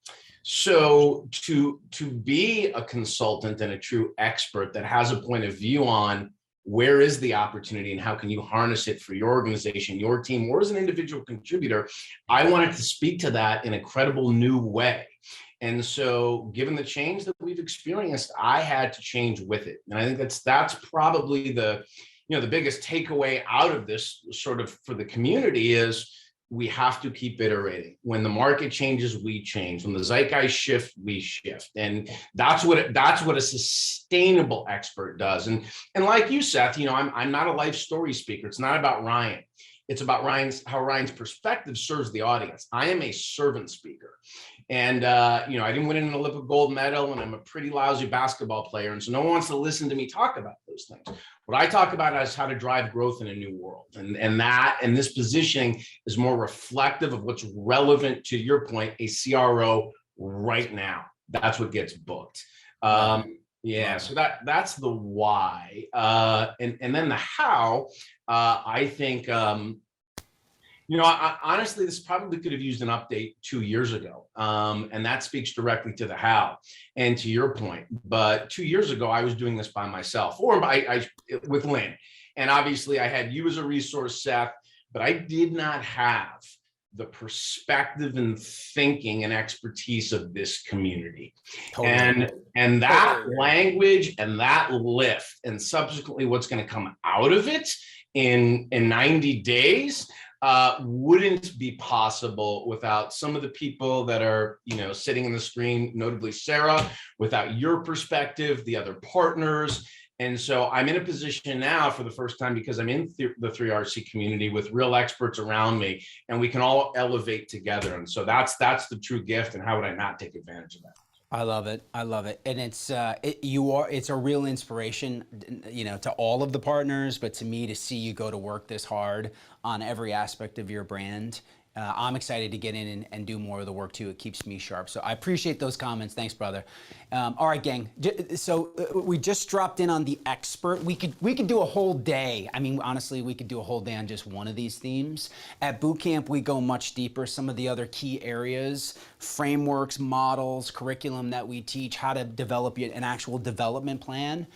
So to be a consultant and a true expert that has a point of view on where is the opportunity and how can you harness it for your organization, your team, or as an individual contributor, I wanted to speak to that in a credible new way. And so given the change that we've experienced, I had to change with it. And I think that's probably the biggest takeaway out of this sort of for the community is we have to keep iterating. When the market changes, we change. When the zeitgeist shifts, we shift. And that's what a sustainable expert does. And like you, Seth, I'm not a life story speaker. It's not about Ryan. It's about how Ryan's perspective serves the audience. I am a servant speaker. And, I didn't win an Olympic gold medal, and I'm a pretty lousy basketball player. And so no one wants to listen to me talk about those things. What I talk about is how to drive growth in a new world. And this positioning is more reflective of what's relevant, to your point, a CRO right now. That's what gets booked. So that's the why. And then the how, I think, honestly, this probably could have used an update 2 years ago. And that speaks directly to the how and to your point. But 2 years ago, I was doing this by myself or with Lynn. And obviously I had you as a resource, Seth, but I did not have the perspective and thinking and expertise of this community. Totally. And that language and that lift and subsequently what's going to come out of it in 90 days wouldn't be possible without some of the people that are, sitting in the screen, notably Sarah, without your perspective, the other partners. And so I'm in a position now for the first time, because I'm in the 3RC community with real experts around me, and we can all elevate together. And so that's the true gift. And how would I not take advantage of that? I love it. I love it. And it's a real inspiration, to all of the partners, but to me, to see you go to work this hard on every aspect of your brand. I'm excited to get in and do more of the work too. It keeps me sharp. So I appreciate those comments. Thanks, brother. All right, gang. So we just dropped in on the expert. We could do a whole day. I mean, honestly, we could do a whole day on just one of these themes. At boot camp, we go much deeper. Some of the other key areas, frameworks, models, curriculum that we teach, how to develop an actual development plan,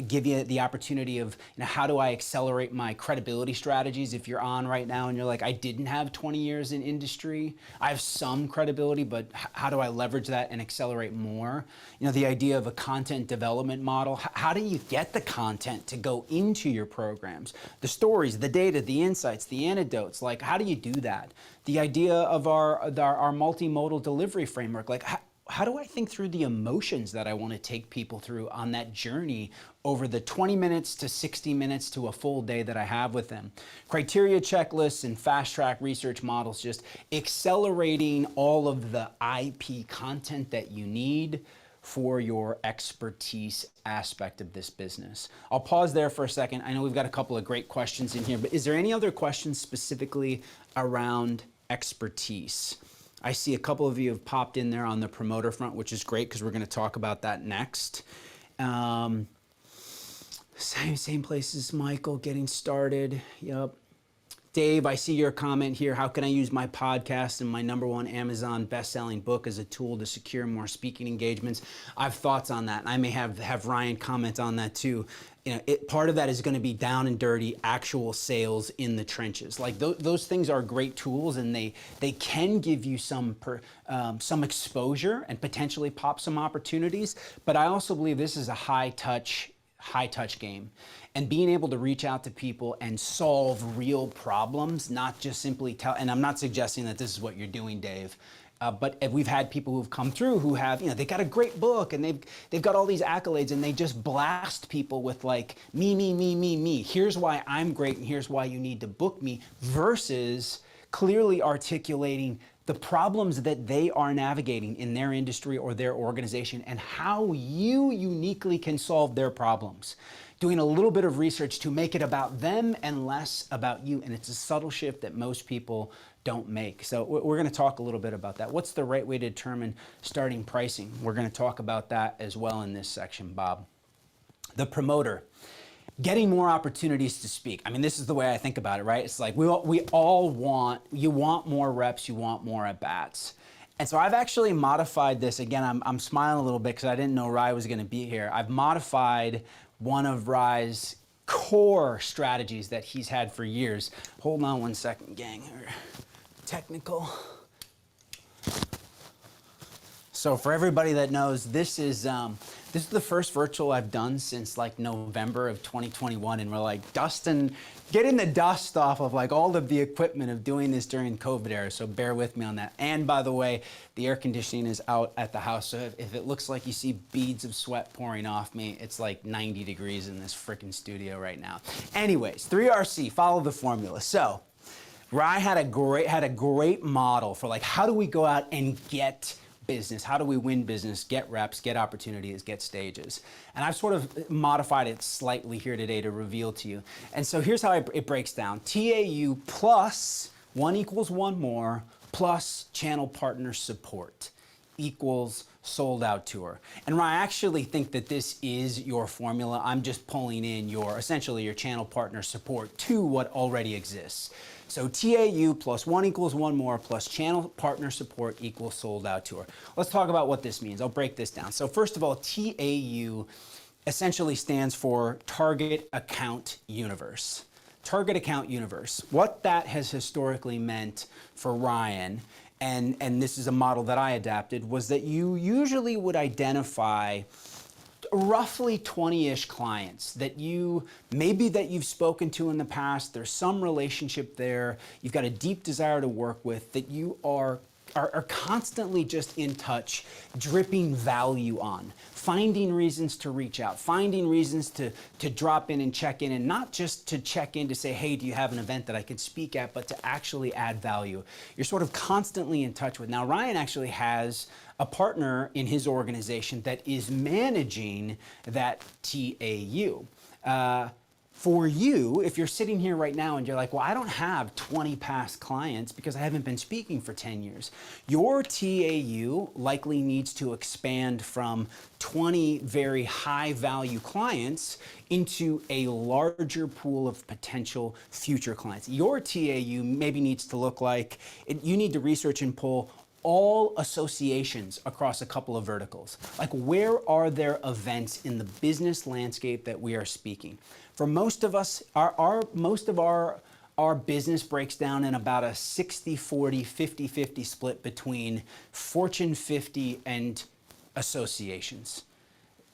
give you the opportunity of, how do I accelerate my credibility strategies? If you're on right now and you're like, I didn't have 20 years in industry, I have some credibility, but how do I leverage that and accelerate more? The idea of a content development model. How do you get the content to go into your programs? The stories, the data, the insights, the anecdotes, like how do you do that? The idea of our multimodal delivery framework, like how do I think through the emotions that I want to take people through on that journey over the 20 minutes to 60 minutes to a full day that I have with them? Criteria checklists and fast track research models, just accelerating all of the IP content that you need for your expertise aspect of this business. I'll pause there for a second. I know we've got a couple of great questions in here, but is there any other questions specifically around expertise? I see a couple of you have popped in there on the promoter front, which is great because we're going to talk about that next. Same place as Michael, getting started. Yep. Dave, I see your comment here. How can I use my podcast and my #1 Amazon best-selling book as a tool to secure more speaking engagements? I have thoughts on that. I may have Ryan comment on that too. Part of that is going to be down and dirty actual sales in the trenches. Like those things are great tools, and they can give you some exposure and potentially pop some opportunities. But I also believe this is a high touch game, and being able to reach out to people and solve real problems, not just simply tell. And I'm not suggesting that this is what you're doing, Dave. But we've had people who've come through who have, they got a great book and they've got all these accolades, and they just blast people with like, me. Here's why I'm great, and here's why you need to book me, versus clearly articulating the problems that they are navigating in their industry or their organization and how you uniquely can solve their problems. Doing a little bit of research to make it about them and less about you. And it's a subtle shift that most people don't make. So we're going to talk a little bit about that. What's the right way to determine starting pricing? We're going to talk about that as well in this section, Bob. The promoter. Getting more opportunities to speak. I mean, this is the way I think about it, right? It's like we all want, you want more reps, you want more at bats. And so I've actually modified this. Again, I'm smiling a little bit because I didn't know Rye was going to be here. I've modified one of Rye's core strategies that he's had for years. Hold on one second, gang. Technical. So for everybody that knows, this is the first virtual I've done since like November of 2021, and we're like getting the dust off of like all of the equipment of doing this during COVID era. So bear with me on that. And by the way, the air conditioning is out at the house, so if it looks like you see beads of sweat pouring off me, it's like 90 degrees in this freaking studio right now. Anyways, 3RC, follow the formula. So Rye had a great model for like, how do we go out and get business? How do we win business, get reps, get opportunities, get stages? And I've sort of modified it slightly here today to reveal to you. And so here's how it breaks down. TAU plus 1 equals 1 more plus channel partner support equals sold out tour. And I actually think that this is your formula. I'm just pulling in essentially your channel partner support to what already exists. So TAU plus 1 equals 1 more plus channel partner support equals sold out tour. Let's talk about what this means. I'll break this down. So first of all, TAU essentially stands for Target Account Universe. Target Account Universe. What that has historically meant for Ryan, and this is a model that I adapted, was that you usually would identify roughly 20-ish clients that you've spoken to in the past. There's some relationship there. You've got a deep desire to work with, that you are constantly just in touch, dripping value on, finding reasons to reach out, finding reasons to drop in and check in, and not just to check in to say, hey, do you have an event that I could speak at, but to actually add value. You're sort of constantly in touch with. Now, Ryan actually has a partner in his organization that is managing that TAU. For you, if you're sitting here right now and you're like, well, I don't have 20 past clients because I haven't been speaking for 10 years, your TAU likely needs to expand from 20 very high value clients into a larger pool of potential future clients. Your TAU maybe needs to look like, you need to research and pull all associations across a couple of verticals. Like, where are there events in the business landscape that we are speaking? For most of us, most of our business breaks down in about a 60-40, 50-50 split between Fortune 50 and associations.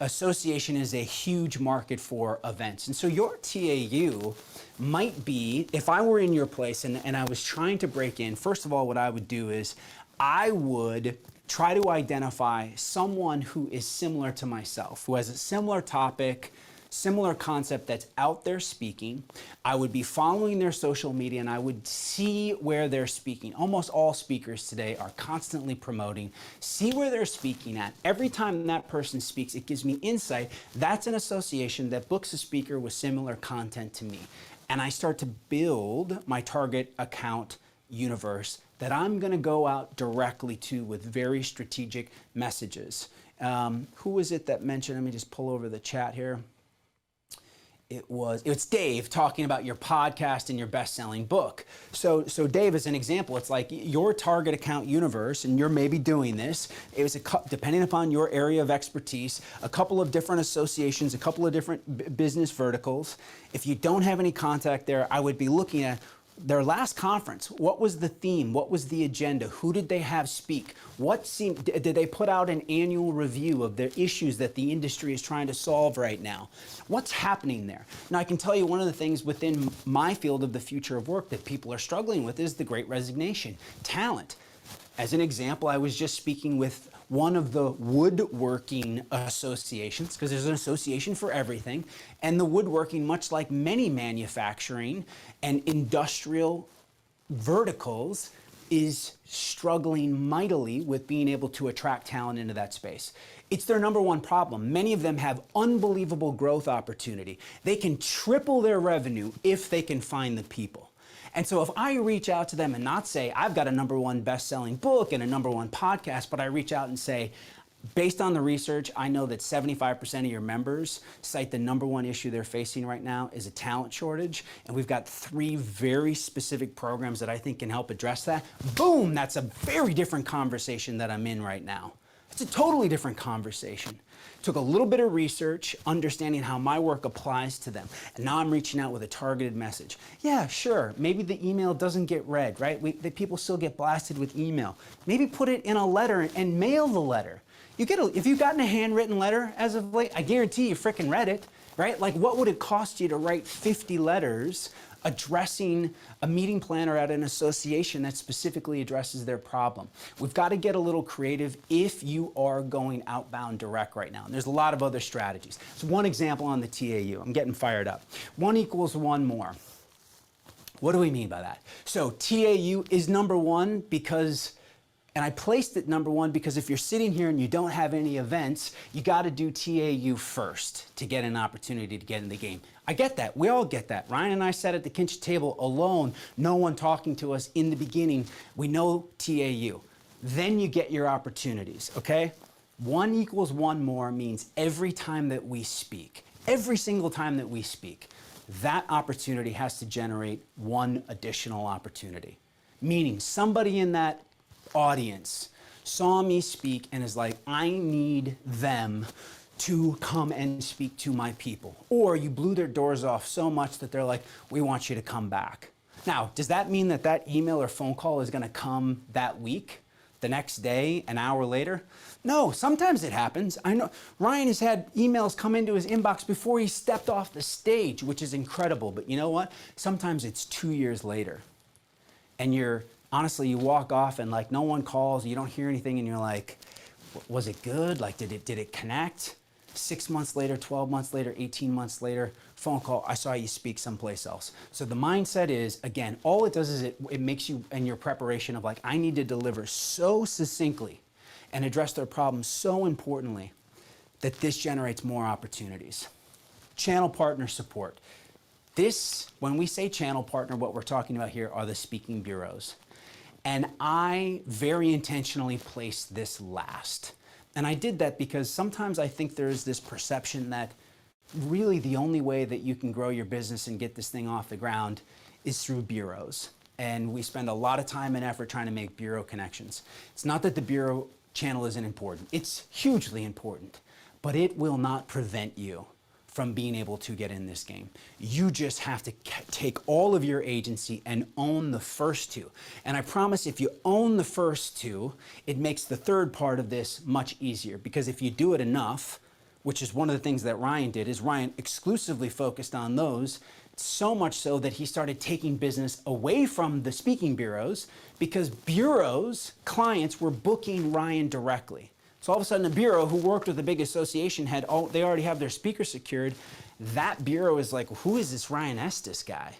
Association is a huge market for events. And so your TAU might be, if I were in your place and I was trying to break in, first of all, what I would do is I would try to identify someone who is similar to myself, who has a similar topic, similar concept that's out there speaking. I would be following their social media and I would see where they're speaking. Almost all speakers today are constantly promoting. See where they're speaking at. Every time that person speaks, it gives me insight. That's an association that books a speaker with similar content to me. And I start to build my target account universe that I'm going to go out directly to with very strategic messages. Who was it that mentioned, let me just pull over the chat here. It's Dave talking about your podcast and your best-selling book. So Dave, as an example, it's like your target account universe, and you're maybe doing this. It was depending upon your area of expertise, a couple of different associations, a couple of different business verticals. If you don't have any contact there, I would be looking at their last conference. What was the theme? What was the agenda? Who did they have speak? Did they put out an annual review of their issues that the industry is trying to solve right now? What's happening there? Now, I can tell you one of the things within my field of the future of work that people are struggling with is the Great Resignation. Talent. As an example, I was just speaking with one of the woodworking associations, because there's an association for everything, and the woodworking, much like many manufacturing and industrial verticals, is struggling mightily with being able to attract talent into that space. It's their number one problem. Many of them have unbelievable growth opportunity. They can triple their revenue if they can find the people. And so if I reach out to them and not say, I've got a #1 best-selling book and a #1 podcast, but I reach out and say, based on the research, I know that 75% of your members cite the #1 issue they're facing right now is a talent shortage. And we've got 3 very specific programs that I think can help address that. Boom, that's a very different conversation that I'm in right now. It's a totally different conversation. Took a little bit of research, understanding how my work applies to them. And now I'm reaching out with a targeted message. Yeah, sure, maybe the email doesn't get read, right? The people still get blasted with email. Maybe put it in a letter and mail the letter. If you've gotten a handwritten letter as of late, I guarantee you frickin' read it, right? Like, what would it cost you to write 50 letters addressing a meeting planner at an association that specifically addresses their problem? We've got to get a little creative if you are going outbound direct right now. And there's a lot of other strategies. So one example on the TAU, I'm getting fired up. 1 equals 1 more. What do we mean by that? So TAU is number 1 because, and I placed it number 1 because if you're sitting here and you don't have any events, you got to do TAU first to get an opportunity to get in the game. I get that. We all get that. Ryan and I sat at the kitchen table alone, no one talking to us in the beginning. We know TAU. Then you get your opportunities, okay? 1 equals 1 more means every time that we speak, every single time that we speak, that opportunity has to generate 1 additional opportunity. Meaning somebody in that audience saw me speak and is like, I need them to come and speak to my people. Or you blew their doors off so much that they're like, we want you to come back. Now, does that mean that that email or phone call is gonna come that week, the next day, an hour later? No, sometimes it happens. I know Ryan has had emails come into his inbox before he stepped off the stage, which is incredible. But you know what? Sometimes it's 2 years later. And honestly, you walk off and like no one calls, you don't hear anything, and you're like, was it good? Like, did it connect? 6 months later, 12 months later, 18 months later, phone call, I saw you speak someplace else. So the mindset is, again, all it does is it makes you in your preparation of like, I need to deliver so succinctly and address their problems so importantly that this generates more opportunities. Channel partner support. When we say channel partner, what we're talking about here are the speaking bureaus. And I very intentionally placed this last. And I did that because sometimes I think there's this perception that really the only way that you can grow your business and get this thing off the ground is through bureaus. And we spend a lot of time and effort trying to make bureau connections. It's not that the bureau channel isn't important. It's hugely important, but it will not prevent you from being able to get in this game. You just have to take all of your agency and own the first 2. And I promise if you own the first 2, it makes the third part of this much easier, because if you do it enough, which is one of the things that Ryan did, is Ryan exclusively focused on those, so much so that he started taking business away from the speaking bureaus because bureaus, clients were booking Ryan directly. So all of a sudden a bureau who worked with a big association they already have their speaker secured. That bureau is like, who is this Ryan Estes guy?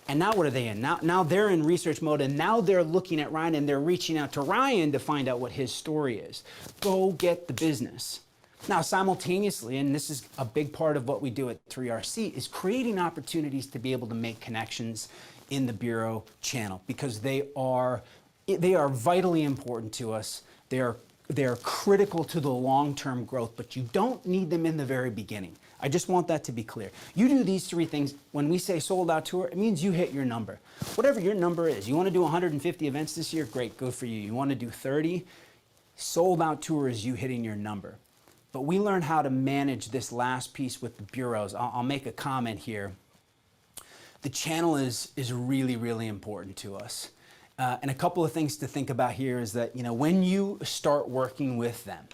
And now what are they in? Now they're in research mode, and now they're looking at Ryan and they're reaching out to Ryan to find out what his story is. Go get the business. Now, simultaneously, and this is a big part of what we do at 3RC, is creating opportunities to be able to make connections in the bureau channel, because they are vitally important to us. They are critical to the long-term growth, but you don't need them in the very beginning. I just want that to be clear. You do these 3 things. When we say sold out tour, it means you hit your number. Whatever your number is. You want to do 150 events this year? Great, good for you. You want to do 30? Sold out tour is you hitting your number. But we learn how to manage this last piece with the bureaus. I'll make a comment here. The channel is really, really important to us. And a couple of things to think about here is that, when you start working with them,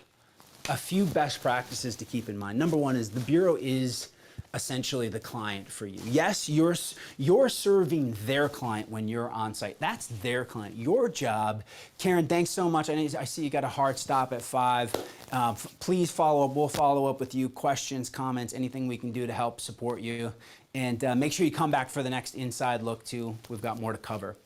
a few best practices to keep in mind. Number 1 is the bureau is essentially the client for you. Yes, you're serving their client when you're on site. That's their client. Your job, Karen, thanks so much. I see you got a hard stop at 5. Please follow up. We'll follow up with you. Questions, comments, anything we can do to help support you. And make sure you come back for the next inside look too. We've got more to cover.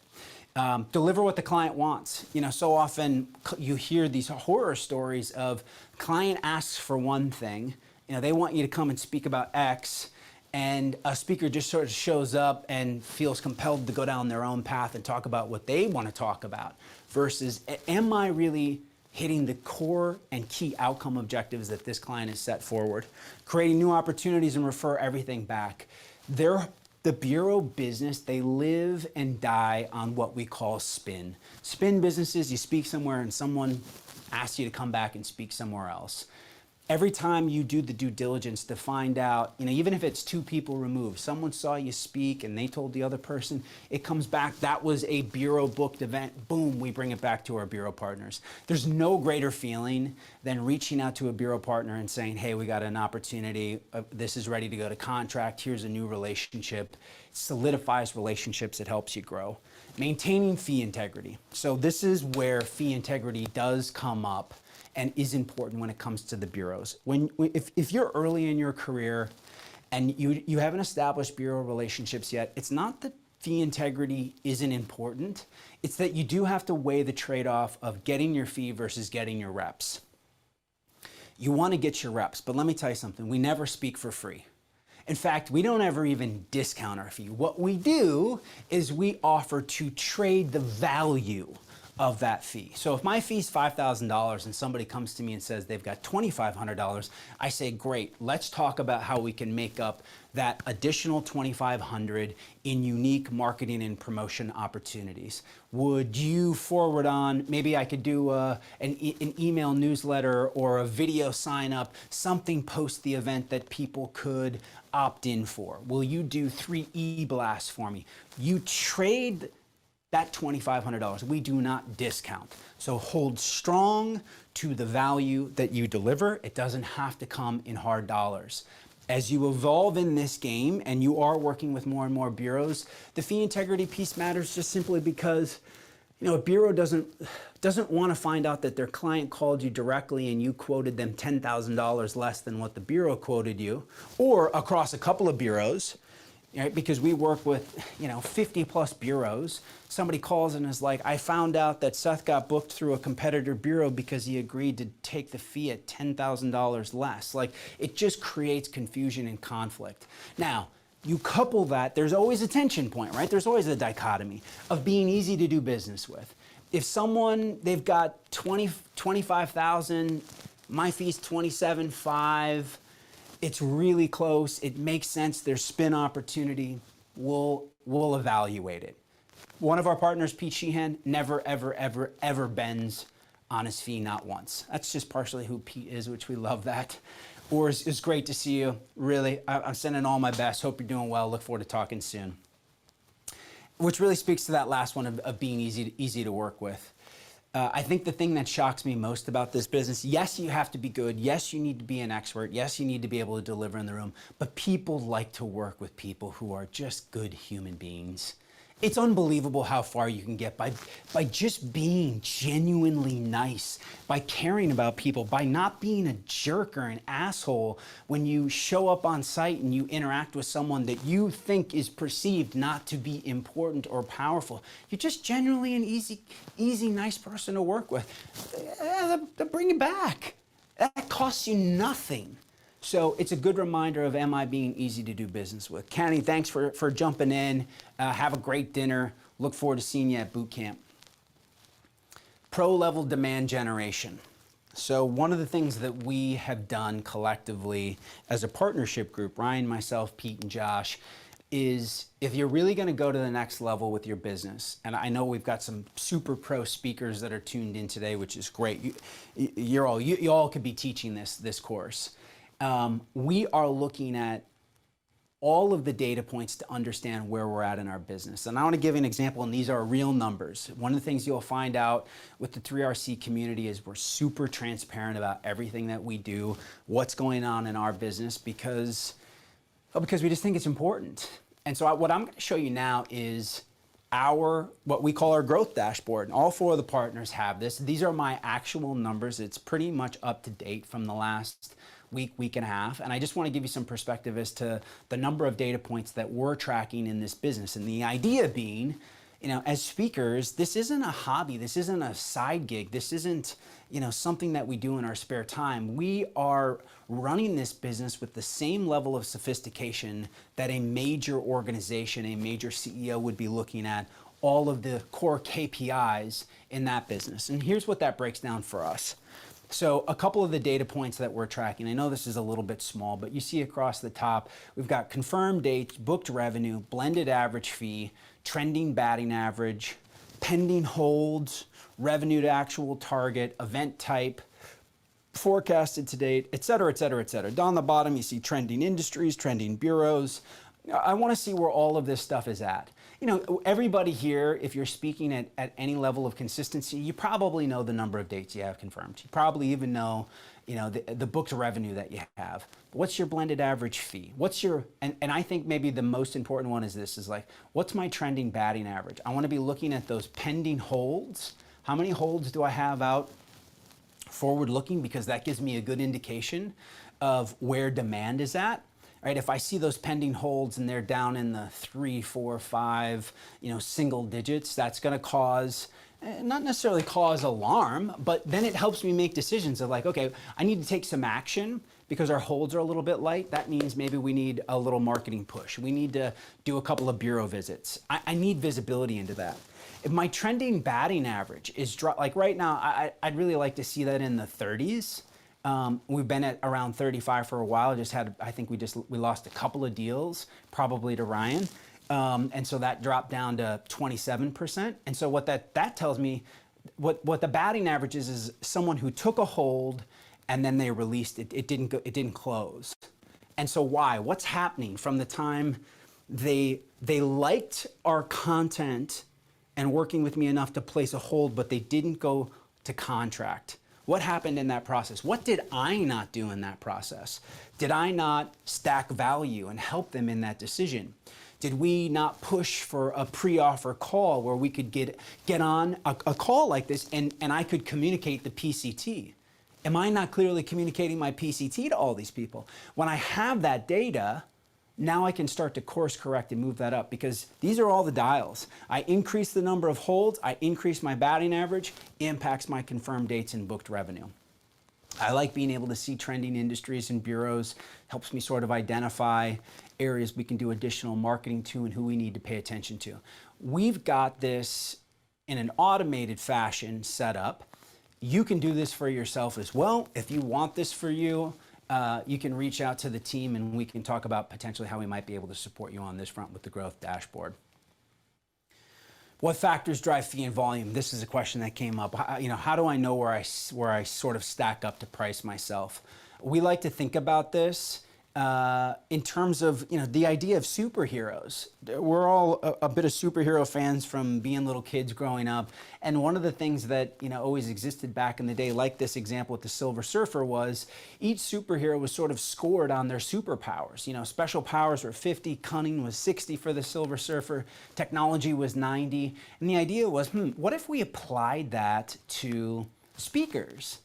Deliver what the client wants. So often you hear these horror stories of client asks for one thing. They want you to come and speak about X, and a speaker just sort of shows up and feels compelled to go down their own path and talk about what they want to talk about, versus, am I really hitting the core and key outcome objectives that this client has set forward? Creating new opportunities and refer everything back. The bureau business, they live and die on what we call spin. Spin businesses, you speak somewhere and someone ask you to come back and speak somewhere else. Every time you do the due diligence to find out, even if it's 2 people removed, someone saw you speak and they told the other person, it comes back, that was a bureau booked event, boom, we bring it back to our bureau partners. There's no greater feeling than reaching out to a bureau partner and saying, hey, we got an opportunity, this is ready to go to contract, here's a new relationship. It solidifies relationships, it helps you grow. Maintaining fee integrity. So this is where fee integrity does come up and is important when it comes to the bureaus. If you're early in your career and you haven't established bureau relationships yet, it's not that fee integrity isn't important, it's that you do have to weigh the trade-off of getting your fee versus getting your reps. You want to get your reps, but let me tell you something, we never speak for free. In fact, we don't ever even discount our fee. What we do is we offer to trade the value of that fee. So if my fee is $5,000 and somebody comes to me and says they've got $2,500, I say, great, let's talk about how we can make up that additional $2,500 in unique marketing and promotion opportunities. Would you forward on, maybe I could do an email newsletter or a video sign up, something post the event that people could opt in for? Will you do 3 e-blasts for me? You trade that $2,500. We do not discount. So hold strong to the value that you deliver. It doesn't have to come in hard dollars. As you evolve in this game and you are working with more and more bureaus, the fee integrity piece matters just simply because a bureau doesn't want to find out that their client called you directly and you quoted them $10,000 less than what the bureau quoted you, or across a couple of bureaus. Right? Because we work with 50 plus bureaus. Somebody calls and is like, I found out that Seth got booked through a competitor bureau because he agreed to take the fee at $10,000 less. Like, it just creates confusion and conflict. Now, you couple that, there's always a tension point, right? There's always a dichotomy of being easy to do business with. If they've got 25,000, my fee's 27.5. It's really close, it makes sense, there's spin opportunity, we'll evaluate it. One of our partners, Pete Sheehan, never, ever, ever, ever bends on his fee, not once. That's just partially who Pete is, which we love that. Or it's great to see you, really. I'm sending all my best, hope you're doing well, look forward to talking soon. Which really speaks to that last one of being easy to work with. I think the thing that shocks me most about this business, yes, you have to be good. Yes, you need to be an expert. Yes, you need to be able to deliver in the room. But people like to work with people who are just good human beings. It's unbelievable how far you can get by just being genuinely nice, by caring about people, by not being a jerk or an asshole when you show up on site and you interact with someone that you think is perceived not to be important or powerful. You're just genuinely an easy, nice person to work with. Bring it back. That costs you nothing. So it's a good reminder of am I being easy to do business with. Kenny, thanks for jumping in. Have a great dinner. Look forward to seeing you at boot camp. Pro level demand generation. So one of the things that we have done collectively as a partnership group, Ryan, myself, Pete, and Josh, is if you're really going to go to the next level with your business, and I know we've got some super pro speakers that are tuned in today, which is great. You all could be teaching this course. We are looking at all of the data points to understand where we're at in our business. And I want to give you an example, and these are real numbers. One of the things you'll find out with the 3RC community is we're super transparent about everything that we do, what's going on in our business, because we just think it's important. And so what I'm going to show you now is what we call our growth dashboard. And all 4 of the partners have this. These are my actual numbers. It's pretty much up to date from the last week and a half. And I just want to give you some perspective as to the number of data points that we're tracking in this business. And the idea being, as speakers, this isn't a hobby. This isn't a side gig. This isn't, something that we do in our spare time. We are running this business with the same level of sophistication that a major organization, a major CEO would be looking at all of the core KPIs in that business. And here's what that breaks down for us. So a couple of the data points that we're tracking, I know this is a little bit small, but you see across the top, we've got confirmed dates, booked revenue, blended average fee, trending batting average, pending holds, revenue to actual target, event type, forecasted to date, et cetera, et cetera, et cetera. Down the bottom, you see trending industries, trending bureaus. I want to see where all of this stuff is at. You know, everybody here, if you're speaking at any level of consistency, you probably know the number of dates you have confirmed. You probably even know, you know, the booked revenue that you have. What's your blended average fee? What's your, and I think maybe the most important one is this, is like, what's my trending batting average? I want to be looking at those pending holds. How many holds do I have out forward looking? Because that gives me a good indication of where demand is at. Right, if I see those pending holds and they're down in the 3, 4, 5, you know, single digits, that's going to cause, not necessarily cause alarm, but then it helps me make decisions of like, okay, I need to take some action because our holds are a little bit light. That means maybe we need a little marketing push. We need to do a couple of bureau visits. I need visibility into that. If my trending batting average is like right now, I'd really like to see that in the 30s. We've been at around 35 for a while. I think we lost a couple of deals, probably to Ryan. And so that dropped down to 27%. And so what that tells me, what the batting average is someone who took a hold and then they released it. It didn't close. And so why? What's happening from the time they liked our content and working with me enough to place a hold, but they didn't go to contract? What happened in that process? What did I not do in that process? Did I not stack value and help them in that decision? Did we not push for a pre-offer call where we could get on a call like this and I could communicate the PCT? Am I not clearly communicating my PCT to all these people? When I have that data, now I can start to course correct and move that up because these are all the dials. I increase the number of holds, I increase my batting average, impacts my confirmed dates and booked revenue. I like being able to see trending industries and bureaus, helps me sort of identify areas we can do additional marketing to and who we need to pay attention to. We've got this in an automated fashion set up. You can do this for yourself as well. If you want this for you, you can reach out to the team and we can talk about potentially how we might be able to support you on this front with the growth dashboard. What factors drive fee and volume? This is a question that came up. How do I know where I sort of stack up to price myself? We like to think about this in terms of the idea of superheroes. We're all a bit of superhero fans from being little kids growing up, and one of the things that always existed back in the day, like this example with the Silver Surfer, was each superhero was sort of scored on their superpowers. Special powers were 50, cunning was 60 for the Silver Surfer, technology was 90, and the idea was, what if we applied that to speakers?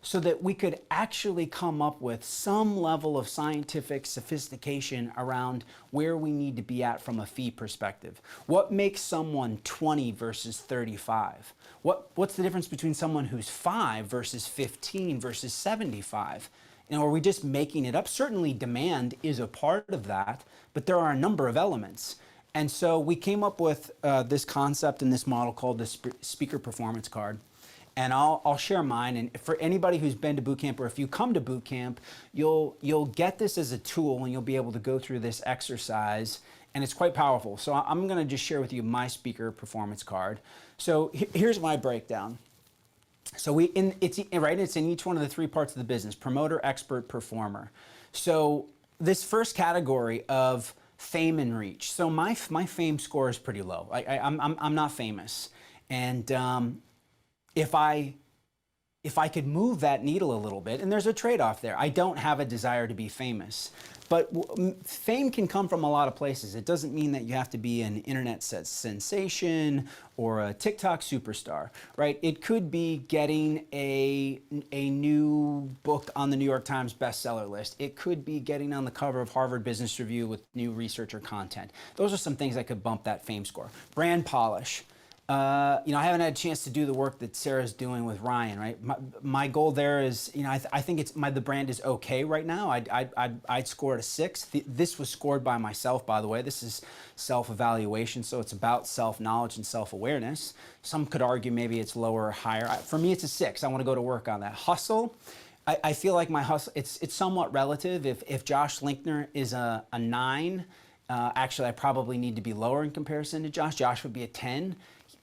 So that we could actually come up with some level of scientific sophistication around where we need to be at from a fee perspective. What makes someone 20 versus 35? What's the difference between someone who's 5 versus 15 versus 75? Are we just making it up? Certainly demand is a part of that, but there are a number of elements. And so we came up with this concept and this model called the speaker performance card. And I'll share mine. And for anybody who's been to boot camp, or if you come to boot camp, you'll get this as a tool and you'll be able to go through this exercise. And it's quite powerful. So I'm going to just share with you my speaker performance card. So here's my breakdown. So it's in each one of the 3 parts of the business: promoter, expert, performer. So this first category of fame and reach. So my fame score is pretty low. I'm not famous, and if I could move that needle a little bit, and there's a trade-off there. I don't have a desire to be famous, but fame can come from a lot of places. It doesn't mean that you have to be an internet sensation or a TikTok superstar, right? It could be getting a new book on the New York Times bestseller list. It could be getting on the cover of Harvard Business Review with new researcher content. Those are some things that could bump that fame score. Brand polish. I haven't had a chance to do the work that Sarah's doing with Ryan, right? My goal there is, I think the brand is okay right now. I'd score it a 6. This was scored by myself, by the way. This is self-evaluation, so it's about self-knowledge and self-awareness. Some could argue maybe it's lower or higher. For me, it's a 6. I want to go to work on that. Hustle. I feel like my hustle, it's somewhat relative. If Josh Linkner is a 9, actually I probably need to be lower in comparison to Josh. Josh would be a 10.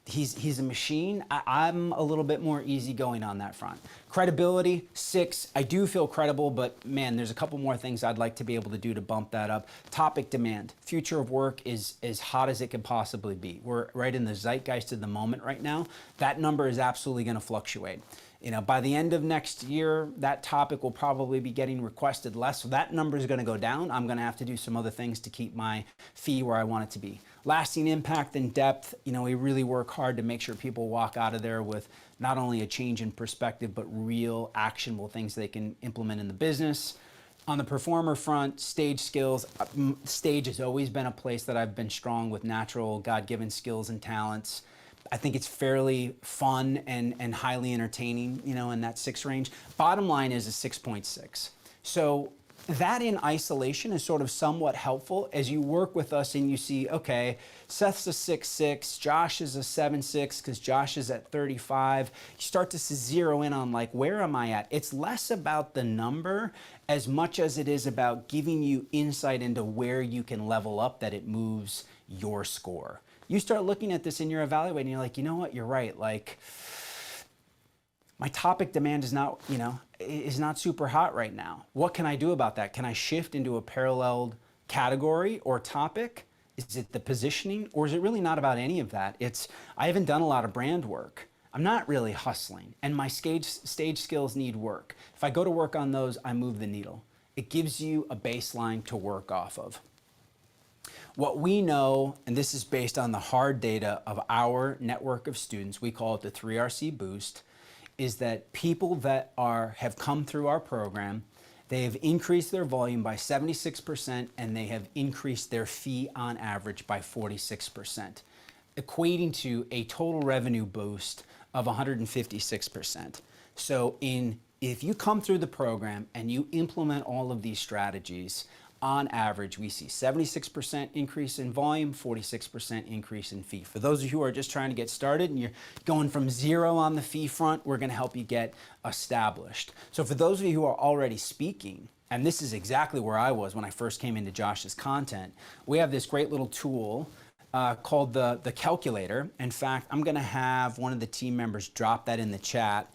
he's a machine. I'm a little bit more easygoing on that front. Credibility, 6. I do feel credible, but man, there's a couple more things I'd like to be able to do to bump that up. Topic demand. Future of work is as hot as it could possibly be. We're right in the zeitgeist of the moment right now. That number is absolutely going to fluctuate. You know, by the end of next year, that topic will probably be getting requested less. So that number is going to go down. I'm going to have to do some other things to keep my fee where I want it to be. Lasting impact and depth. You know, we really work hard to make sure people walk out of there with not only a change in perspective, but real actionable things they can implement in the business. On the performer front, stage skills. Stage has always been a place that I've been strong with natural God-given skills and talents. I think it's fairly fun and highly entertaining, you know, in that 6 range. Bottom line is a 6.6. So that in isolation is sort of somewhat helpful as you work with us and you see, okay, Seth's a 6.6, Josh is a 7.6 because Josh is at 35. You start to zero in on like, where am I at? It's less about the number as much as it is about giving you insight into where you can level up that it moves your score. You start looking at this and you're evaluating, you're like, you know what, you're right. Like, my topic demand is not, you know, is not super hot right now. What can I do about that? Can I shift into a paralleled category or topic? Is it the positioning, or is it really not about any of that? I haven't done a lot of brand work. I'm not really hustling, and my stage skills need work. If I go to work on those, I move the needle. It gives you a baseline to work off of. What we know, and this is based on the hard data of our network of students, we call it the 3RC Boost, is that people that have come through our program, they have increased their volume by 76% and they have increased their fee on average by 46%, equating to a total revenue boost of 156%. So if you come through the program and you implement all of these strategies, on average, we see 76% increase in volume, 46% increase in fee. For those of you who are just trying to get started and you're going from 0 on the fee front, we're going to help you get established. So for those of you who are already speaking, and this is exactly where I was when I first came into Josh's content, we have this great little tool called the calculator. In fact, I'm going to have one of the team members drop that in the chat.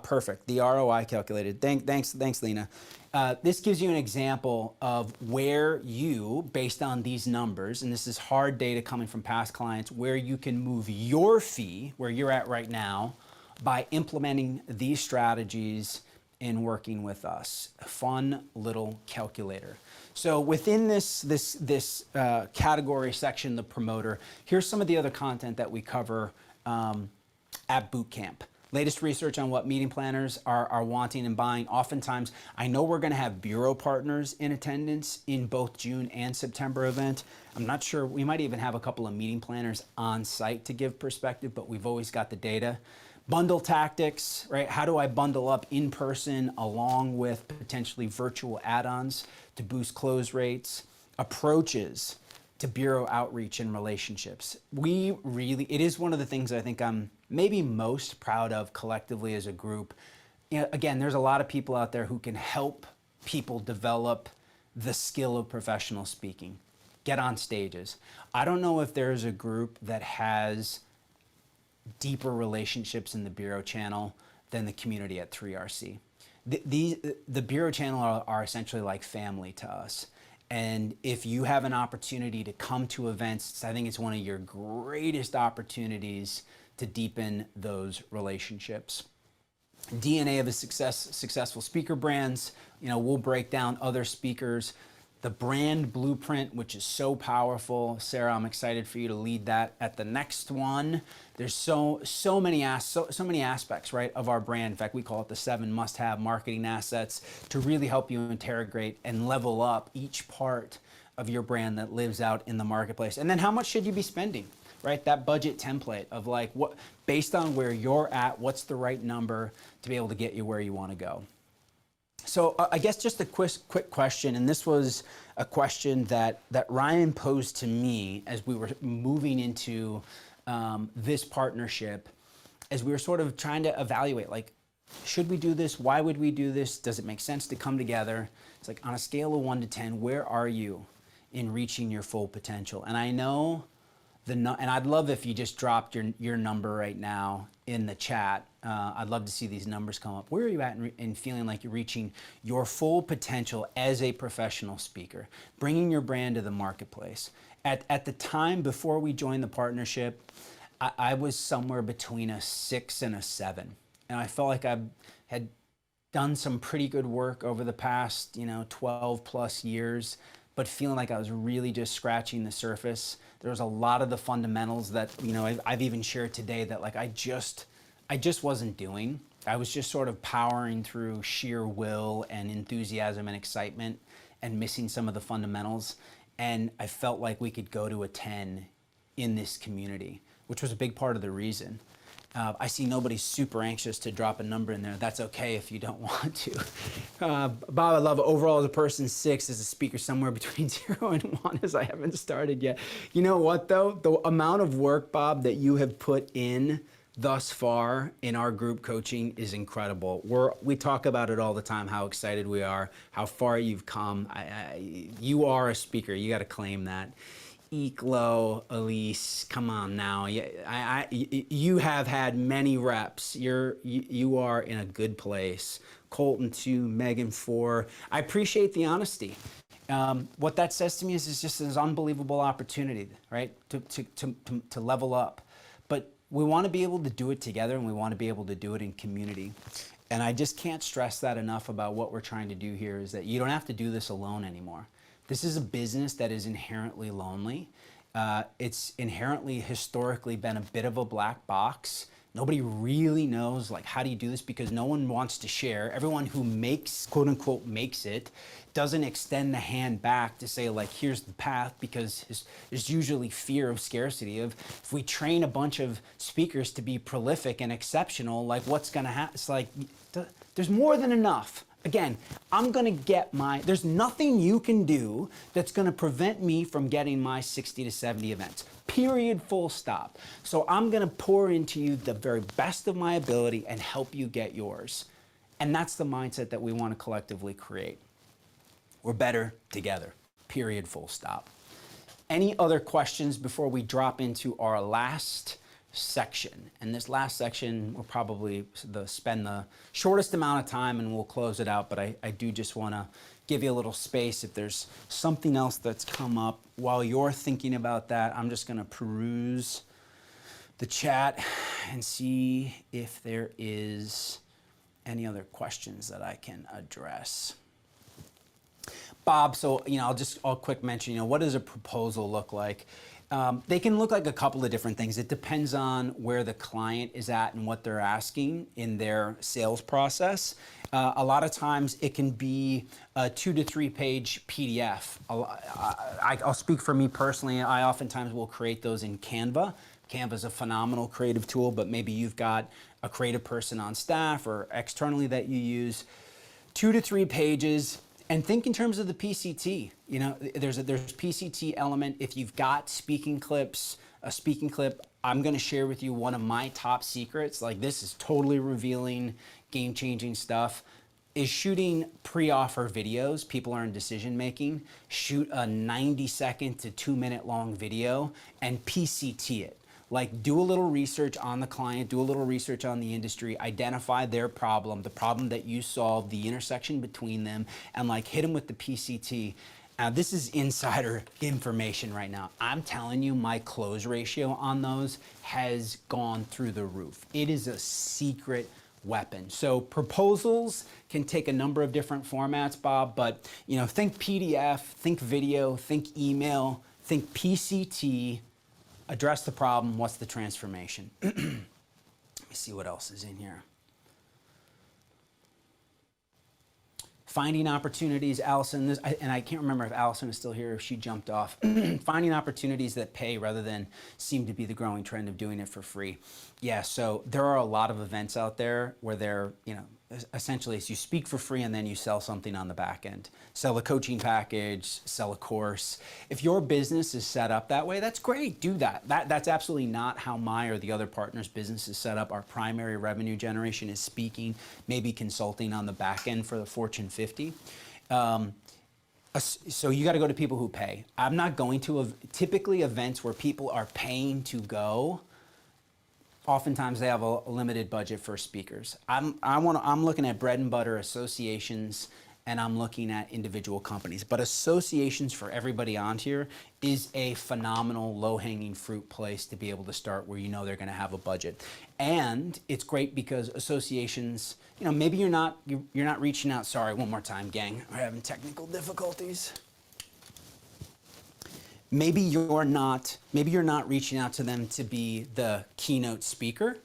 Perfect. The ROI calculator. Thanks, Lena. This gives you an example of where you, based on these numbers, and this is hard data coming from past clients, where you can move your fee, where you're at right now, by implementing these strategies and working with us. A fun little calculator. So within this category section, the promoter, here's some of the other content that we cover at boot camp. Latest research on what meeting planners are wanting and buying. Oftentimes, I know we're going to have bureau partners in attendance in both June and September event. I'm not sure, we might even have a couple of meeting planners on site to give perspective, but we've always got the data. Bundle tactics, right? How do I bundle up in person along with potentially virtual add-ons to boost close rates? Approaches to bureau outreach and relationships. It is one of the things I think I'm maybe most proud of collectively as a group. You know, again, there's a lot of people out there who can help people develop the skill of professional speaking, get on stages. I don't know if there's a group that has deeper relationships in the bureau channel than the community at 3RC. The bureau channel are essentially like family to us. And if you have an opportunity to come to events, I think it's one of your greatest opportunities to deepen those relationships. DNA of a successful speaker brands, you know, we'll break down other speakers. The brand blueprint, which is so powerful. Sarah, I'm excited for you to lead that at the next one. There's so many aspects, right, of our brand. In fact, we call it the 7 must-have marketing assets to really help you integrate and level up each part of your brand that lives out in the marketplace. And then how much should you be spending, right? That budget template of like, what, based on where you're at, what's the right number to be able to get you where you want to go? So I guess just a quick question, and this was a question that Ryan posed to me as we were moving into this partnership, as we were sort of trying to evaluate, like, should we do this? Why would we do this? Does it make sense to come together? It's like, on a scale of 1 to 10, where are you in reaching your full potential? And I know and I'd love if you just dropped your number right now in the chat. I'd love to see these numbers come up. Where are you at in feeling like you're reaching your full potential as a professional speaker, bringing your brand to the marketplace? At the time before we joined the partnership, I was somewhere between a 6 and a 7. And I felt like I had done some pretty good work over the past, 12 plus years, but feeling like I was really just scratching the surface. There was a lot of the fundamentals that, I've even shared today that like I just wasn't doing. I was just sort of powering through sheer will and enthusiasm and excitement and missing some of the fundamentals. And I felt like we could go to a 10 in this community, which was a big part of the reason. I see nobody super anxious to drop a number in there. That's okay if you don't want to. Bob, I love overall as a person, 6, as a speaker, somewhere between 0 and 1, as I haven't started yet. You know what though? The amount of work, Bob, that you have put in thus far in our group coaching is incredible. We talk about it all the time, how excited we are, how far you've come. You are a speaker. You got to claim that. Eclo, Elise, come on now. You have had many reps. You are in a good place. Colton 2, Megan 4. I appreciate the honesty. What that says to me is it's just an unbelievable opportunity, right? To level up. But we want to be able to do it together, and we want to be able to do it in community. And I just can't stress that enough about what we're trying to do here, is that you don't have to do this alone anymore. This is a business that is inherently lonely. It's inherently historically been a bit of a black box. Nobody really knows, like, how do you do this, because no one wants to share. Everyone who makes, quote unquote, makes it, doesn't extend the hand back to say, like, here's the path, because there's usually fear of scarcity of, if we train a bunch of speakers to be prolific and exceptional, like, what's gonna happen? It's like, there's more than enough. Again, I'm gonna get there's nothing you can do that's gonna prevent me from getting my 60 to 70 events, period, full stop. So I'm gonna pour into you the very best of my ability and help you get yours. And that's the mindset that we wanna collectively create. We're better together, period, full stop. Any other questions before we drop into our last section? And this last section, we'll probably spend the shortest amount of time and we'll close it out, but I do just want to give you a little space. If there's something else that's come up while you're thinking about that, I'm just going to peruse the chat and see if there is any other questions that I can address. Bob, so I'll quick mention, what does a proposal look like? They can look like a couple of different things. It depends on where the client is at and what they're asking in their sales process. A lot of times it can be a 2 to 3 page PDF. I'll speak for me personally. I oftentimes will create those in Canva. Canva is a phenomenal creative tool, but maybe you've got a creative person on staff or externally that you use. 2 to 3 pages. And think in terms of the PCT. There's PCT element. If you've got speaking clips, a speaking clip, I'm going to share with you one of my top secrets. Like, this is totally revealing, game-changing stuff. Is shooting pre-offer videos. People are in decision making. Shoot a 90-second to 2-minute long video and PCT it. Like, do a little research on the client, do a little research on the industry, identify their problem, the problem that you solve, the intersection between them, and like hit them with the PCT. Now, this is insider information right now. I'm telling you, my close ratio on those has gone through the roof. It is a secret weapon. So proposals can take a number of different formats, Bob, but think PDF, think video, think email, think PCT. Address the problem. What's the transformation? Let me see what else is in here. Finding opportunities, Allison, and I can't remember if Allison is still here or if she jumped off. Finding opportunities that pay rather than seem to be the growing trend of doing it for free. Yeah, so there are a lot of events out there where they're, essentially it's you speak for free and then you sell something on the back end. Sell a coaching package, sell a course. If your business is set up that way, that's great, do that. That's absolutely not how my or the other partner's business is set up. Our primary revenue generation is speaking, maybe consulting on the back end for the Fortune 50. So you got to go to people who pay. I'm not going to typically events where people are paying to go. Oftentimes they have a limited budget for speakers. I'm looking at bread and butter associations, and I'm looking at individual companies. But associations for everybody on here is a phenomenal low-hanging fruit place to be able to start where you know they're going to have a budget. And it's great because associations, maybe you're not reaching out. Sorry, one more time, gang. We're having technical difficulties. Maybe you're not reaching out to them to be the keynote speaker.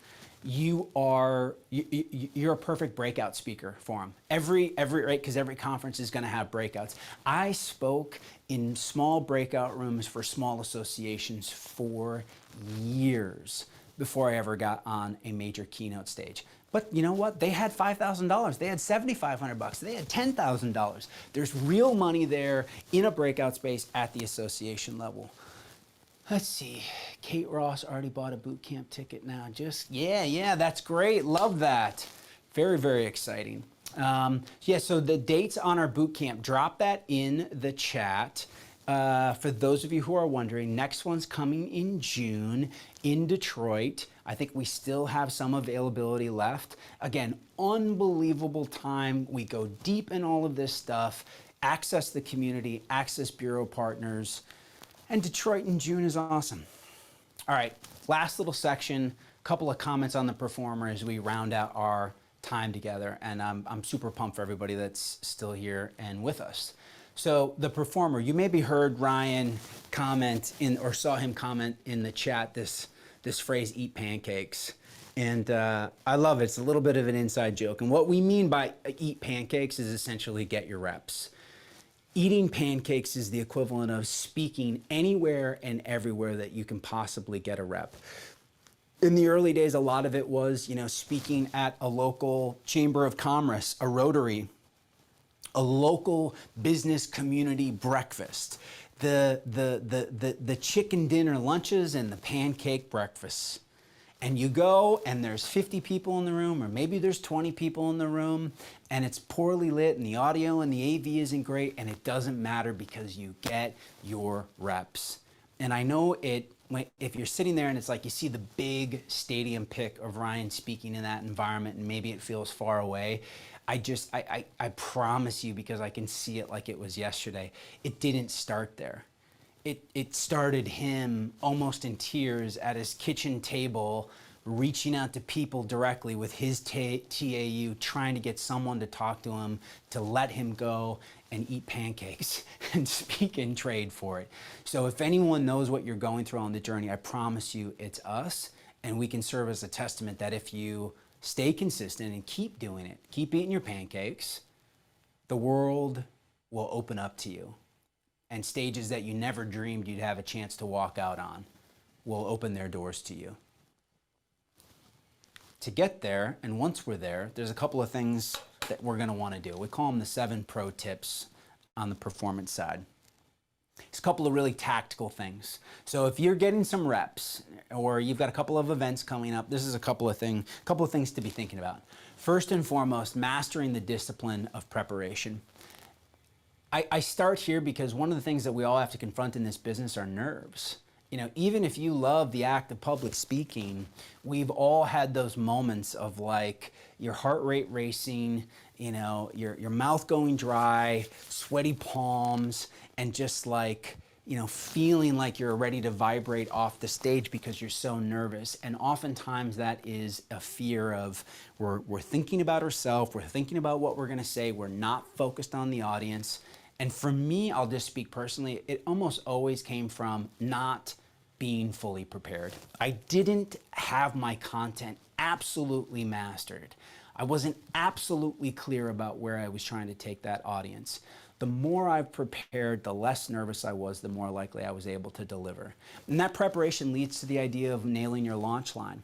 You're a perfect breakout speaker for them. Because every conference is going to have breakouts. I spoke in small breakout rooms for small associations for years before I ever got on a major keynote stage. But you know what? They had $5,000. They had $7,500. They had $10,000. There's real money there in a breakout space at the association level. Let's see. Kate Ross already bought a boot camp ticket now. Yeah, that's great. Love that. Very, very exciting. So the dates on our boot camp, drop that in the chat. For those of you who are wondering, next one's coming in June in Detroit. I think we still have some availability left. Again, unbelievable time. We go deep in all of this stuff, access the community, access bureau partners, and Detroit in June is awesome. All right, last little section, couple of comments on the performer as we round out our time together. And I'm super pumped for everybody that's still here and with us. So the performer, you maybe heard Ryan comment or saw him comment in the chat this phrase, eat pancakes. And I love it. It's a little bit of an inside joke. And what we mean by eat pancakes is essentially get your reps. Eating pancakes is the equivalent of speaking anywhere and everywhere that you can possibly get a rep. In the early days, a lot of it was, speaking at a local chamber of commerce, a Rotary, a local business community breakfast, the chicken dinner lunches and the pancake breakfasts. And you go and there's 50 people in the room, or maybe there's 20 people in the room, and it's poorly lit and the audio and the AV isn't great, and it doesn't matter because you get your reps. And I know if you're sitting there and it's like you see the big stadium pic of Ryan speaking in that environment and maybe it feels far away, I promise you, because I can see it like it was yesterday, it didn't start there. It started him almost in tears at his kitchen table, reaching out to people directly with his TAU, trying to get someone to talk to him, to let him go and eat pancakes and speak and trade for it. So if anyone knows what you're going through on the journey, I promise you it's us, and we can serve as a testament that if you stay consistent and keep doing it, keep eating your pancakes, the world will open up to you. And stages that you never dreamed you'd have a chance to walk out on will open their doors to you. To get there, and once we're there, there's a couple of things that we're gonna wanna do. We call them the 7 pro tips on the performance side. It's a couple of really tactical things. So if you're getting some reps, or you've got a couple of events coming up, this is a couple of things to be thinking about. First and foremost, mastering the discipline of preparation. I start here because one of the things that we all have to confront in this business are nerves. Even if you love the act of public speaking, we've all had those moments of like your heart rate racing, your mouth going dry, sweaty palms, and just like, feeling like you're ready to vibrate off the stage because you're so nervous. And oftentimes that is a fear of we're thinking about ourselves, we're thinking about what we're gonna say, we're not focused on the audience. And for me, I'll just speak personally, it almost always came from not being fully prepared. I didn't have my content absolutely mastered. I wasn't absolutely clear about where I was trying to take that audience. The more I've prepared, the less nervous I was, the more likely I was able to deliver. And that preparation leads to the idea of nailing your launch line.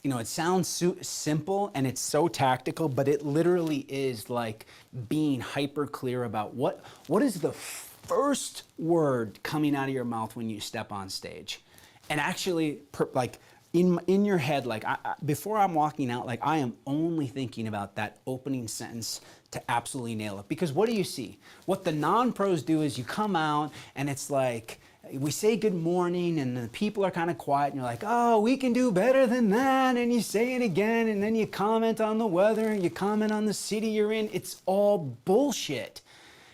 It sounds simple and it's so tactical, but it literally is like being hyper clear about what is the first word coming out of your mouth when you step on stage. And actually in your head, like before I'm walking out, like I am only thinking about that opening sentence to absolutely nail it. Because what do you see? What the non-pros do is you come out and it's like, we say good morning and the people are kind of quiet and you're like, oh, we can do better than that. And you say it again and then you comment on the weather and you comment on the city you're in. It's all bullshit.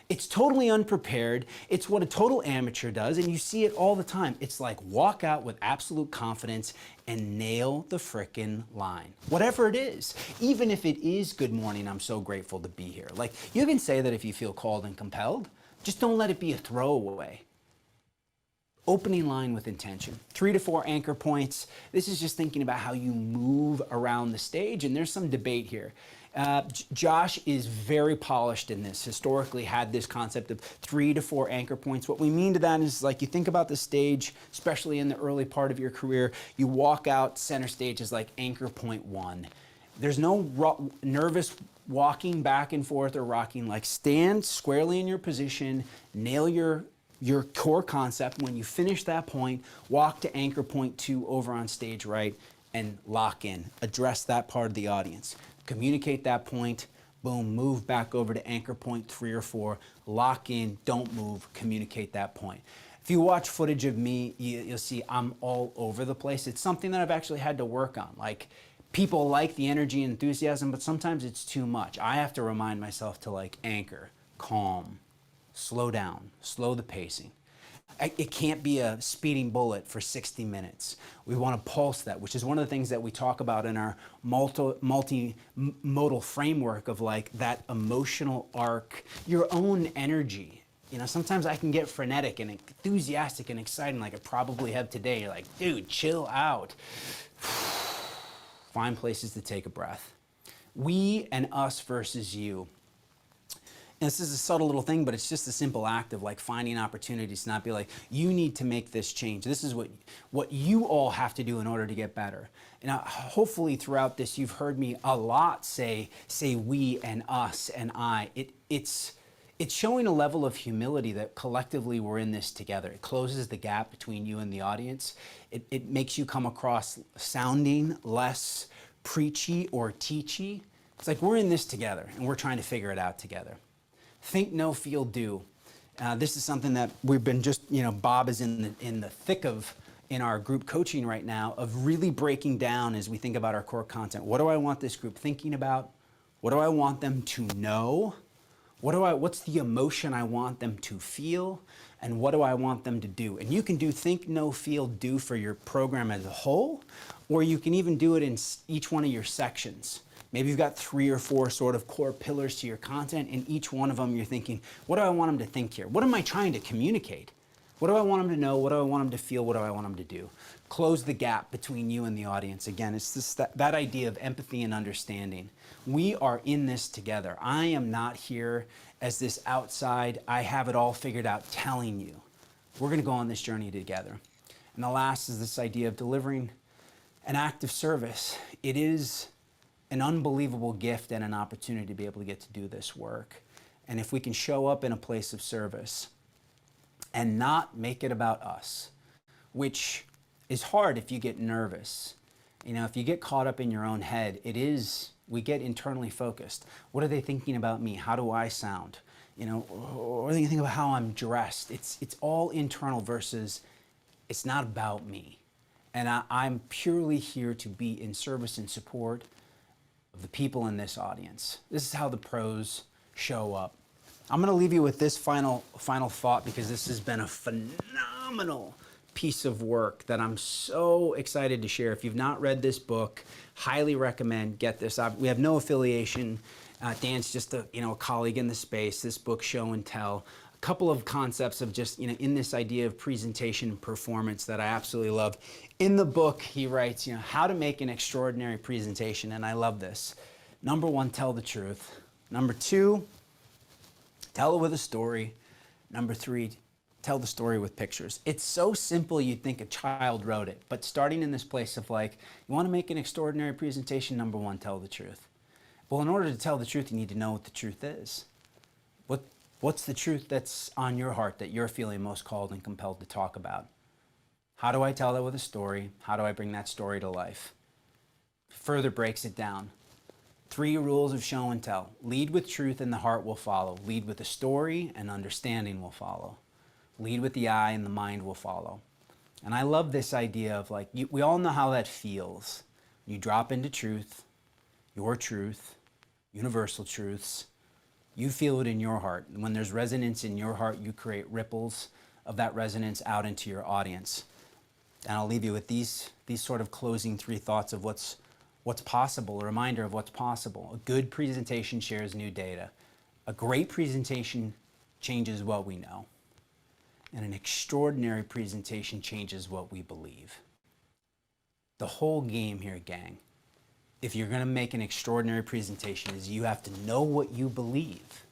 It's totally unprepared. It's what a total amateur does, and you see it all the time. It's like walk out with absolute confidence and nail the frickin' line. Whatever it is. Even if it is good morning, I'm so grateful to be here. Like, you can say that if you feel called and compelled. Just don't let it be a throwaway. Opening line with intention. 3 to 4 anchor points. This is just thinking about how you move around the stage, and there's some debate here. Josh is very polished in this, historically had this concept of 3 to 4 anchor points. What we mean to that is, like, you think about the stage, especially in the early part of your career, you walk out center stage as like anchor point 1. There's no nervous walking back and forth or rocking. Like, stand squarely in your position, nail your core concept. When you finish that point, walk to anchor point 2 over on stage right and lock in. Address that part of the audience. Communicate that point, boom, move back over to anchor point 3 or 4, lock in, don't move, communicate that point. If you watch footage of me, you'll see I'm all over the place. It's something that I've actually had to work on. Like, people like the energy and enthusiasm, but sometimes it's too much. I have to remind myself to, like, anchor, calm, slow down, slow the pacing. It can't be a speeding bullet for 60 minutes. We want to pulse that, which is one of the things that we talk about in our multimodal framework of, like, that emotional arc, your own energy. You know, sometimes I can get frenetic and enthusiastic and exciting like I probably have today. You're like, dude, chill out. Find places to take a breath. We and us versus you. And this is a subtle little thing, but it's just a simple act of, like, finding opportunities to not be like, you need to make this change. This is what you all have to do in order to get better. And hopefully throughout this, you've heard me a lot say we and us and I. It's showing a level of humility that collectively we're in this together. It closes the gap between you and the audience. It makes you come across sounding less preachy or teachy. It's like we're in this together and we're trying to figure it out together. Think, know, feel, do. This is something that we've been just, Bob is in the thick of in our group coaching right now, of really breaking down as we think about our core content. What do I want this group thinking about? What do I want them to know? What's the emotion I want them to feel? And what do I want them to do? And you can do think, know, feel, do for your program as a whole, or you can even do it in each one of your sections. Maybe you've got 3 or 4 sort of core pillars to your content, and each one of them you're thinking, what do I want them to think here? What am I trying to communicate? What do I want them to know? What do I want them to feel? What do I want them to do? Close the gap between you and the audience. Again, it's this, that idea of empathy and understanding. We are in this together. I am not here as this outside, I have it all figured out telling you. We're going to go on this journey together. And the last is this idea of delivering an act of service. It is an unbelievable gift and an opportunity to be able to get to do this work. And if we can show up in a place of service and not make it about us, which is hard if you get nervous. If you get caught up in your own head, we get internally focused. What are they thinking about me? How do I sound? Or they think about how I'm dressed. It's all internal versus it's not about me. And I'm purely here to be in service and support of the people in this audience. This is how the pros show up. I'm going to leave you with this final thought, because this has been a phenomenal piece of work that I'm so excited to share. If you've not read this book, highly recommend get this. We have no affiliation. Dan's just a colleague in the space. This book, Show and Tell. A couple of concepts of just, in this idea of presentation and performance that I absolutely love. In the book, he writes, how to make an extraordinary presentation, and I love this. Number 1, tell the truth. Number 2, tell it with a story. Number 3, tell the story with pictures. It's so simple you'd think a child wrote it, but starting in this place of, like, you want to make an extraordinary presentation, number 1, tell the truth. Well, in order to tell the truth, you need to know what the truth is. What's the truth that's on your heart that you're feeling most called and compelled to talk about? How do I tell that with a story? How do I bring that story to life? Further breaks it down. 3 rules of show and tell. Lead with truth and the heart will follow. Lead with a story and understanding will follow. Lead with the eye and the mind will follow. And I love this idea of like, we all know how that feels. You drop into truth, your truth, universal truths. You feel it in your heart. And when there's resonance in your heart, you create ripples of that resonance out into your audience. And I'll leave you with these sort of closing 3 thoughts of what's possible, a reminder of what's possible. A good presentation shares new data. A great presentation changes what we know. And an extraordinary presentation changes what we believe. The whole game here, gang, if you're going to make an extraordinary presentation, is you have to know what you believe.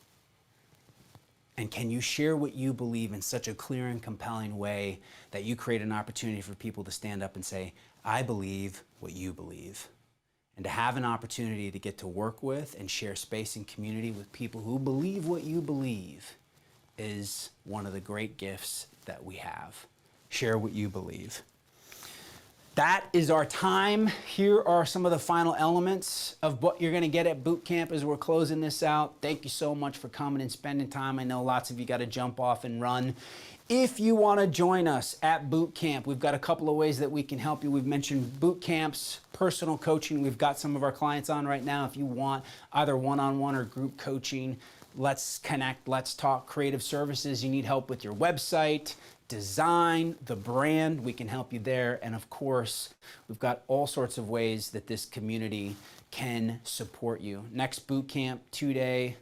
And can you share what you believe in such a clear and compelling way that you create an opportunity for people to stand up and say, I believe what you believe. And to have an opportunity to get to work with and share space and community with people who believe what you believe is one of the great gifts that we have. Share what you believe. That is our time. Here are some of the final elements of what you're going to get at boot camp as we're closing this out. Thank you so much for coming and spending time. I know lots of you got to jump off and run. If you want to join us at boot camp, we've got a couple of ways that we can help you. We've mentioned boot camps, personal coaching. We've got some of our clients on right now. If you want either one-on-one or group coaching, let's connect, let's talk. Creative services, you need help with your website, design, the brand, we can help you there. And of course, we've got all sorts of ways that this community can support you. Next boot camp, 2-day.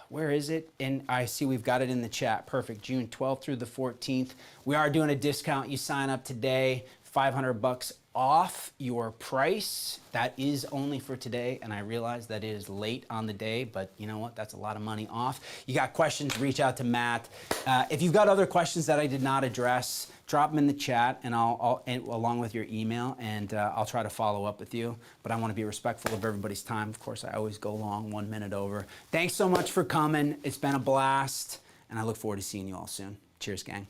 Where is it? And I see we've got it in the chat. Perfect. June 12th through the 14th. We are doing a discount. You sign up today, $500 off your price. That is only for today. And I realize that it is late on the day, but you know what? That's a lot of money off. You got questions, reach out to Matt. If you've got other questions that I did not address, drop them in the chat and along with your email, and I'll try to follow up with you. But I want to be respectful of everybody's time. Of course, I always go long, 1 minute over. Thanks so much for coming. It's been a blast, and I look forward to seeing you all soon. Cheers, gang.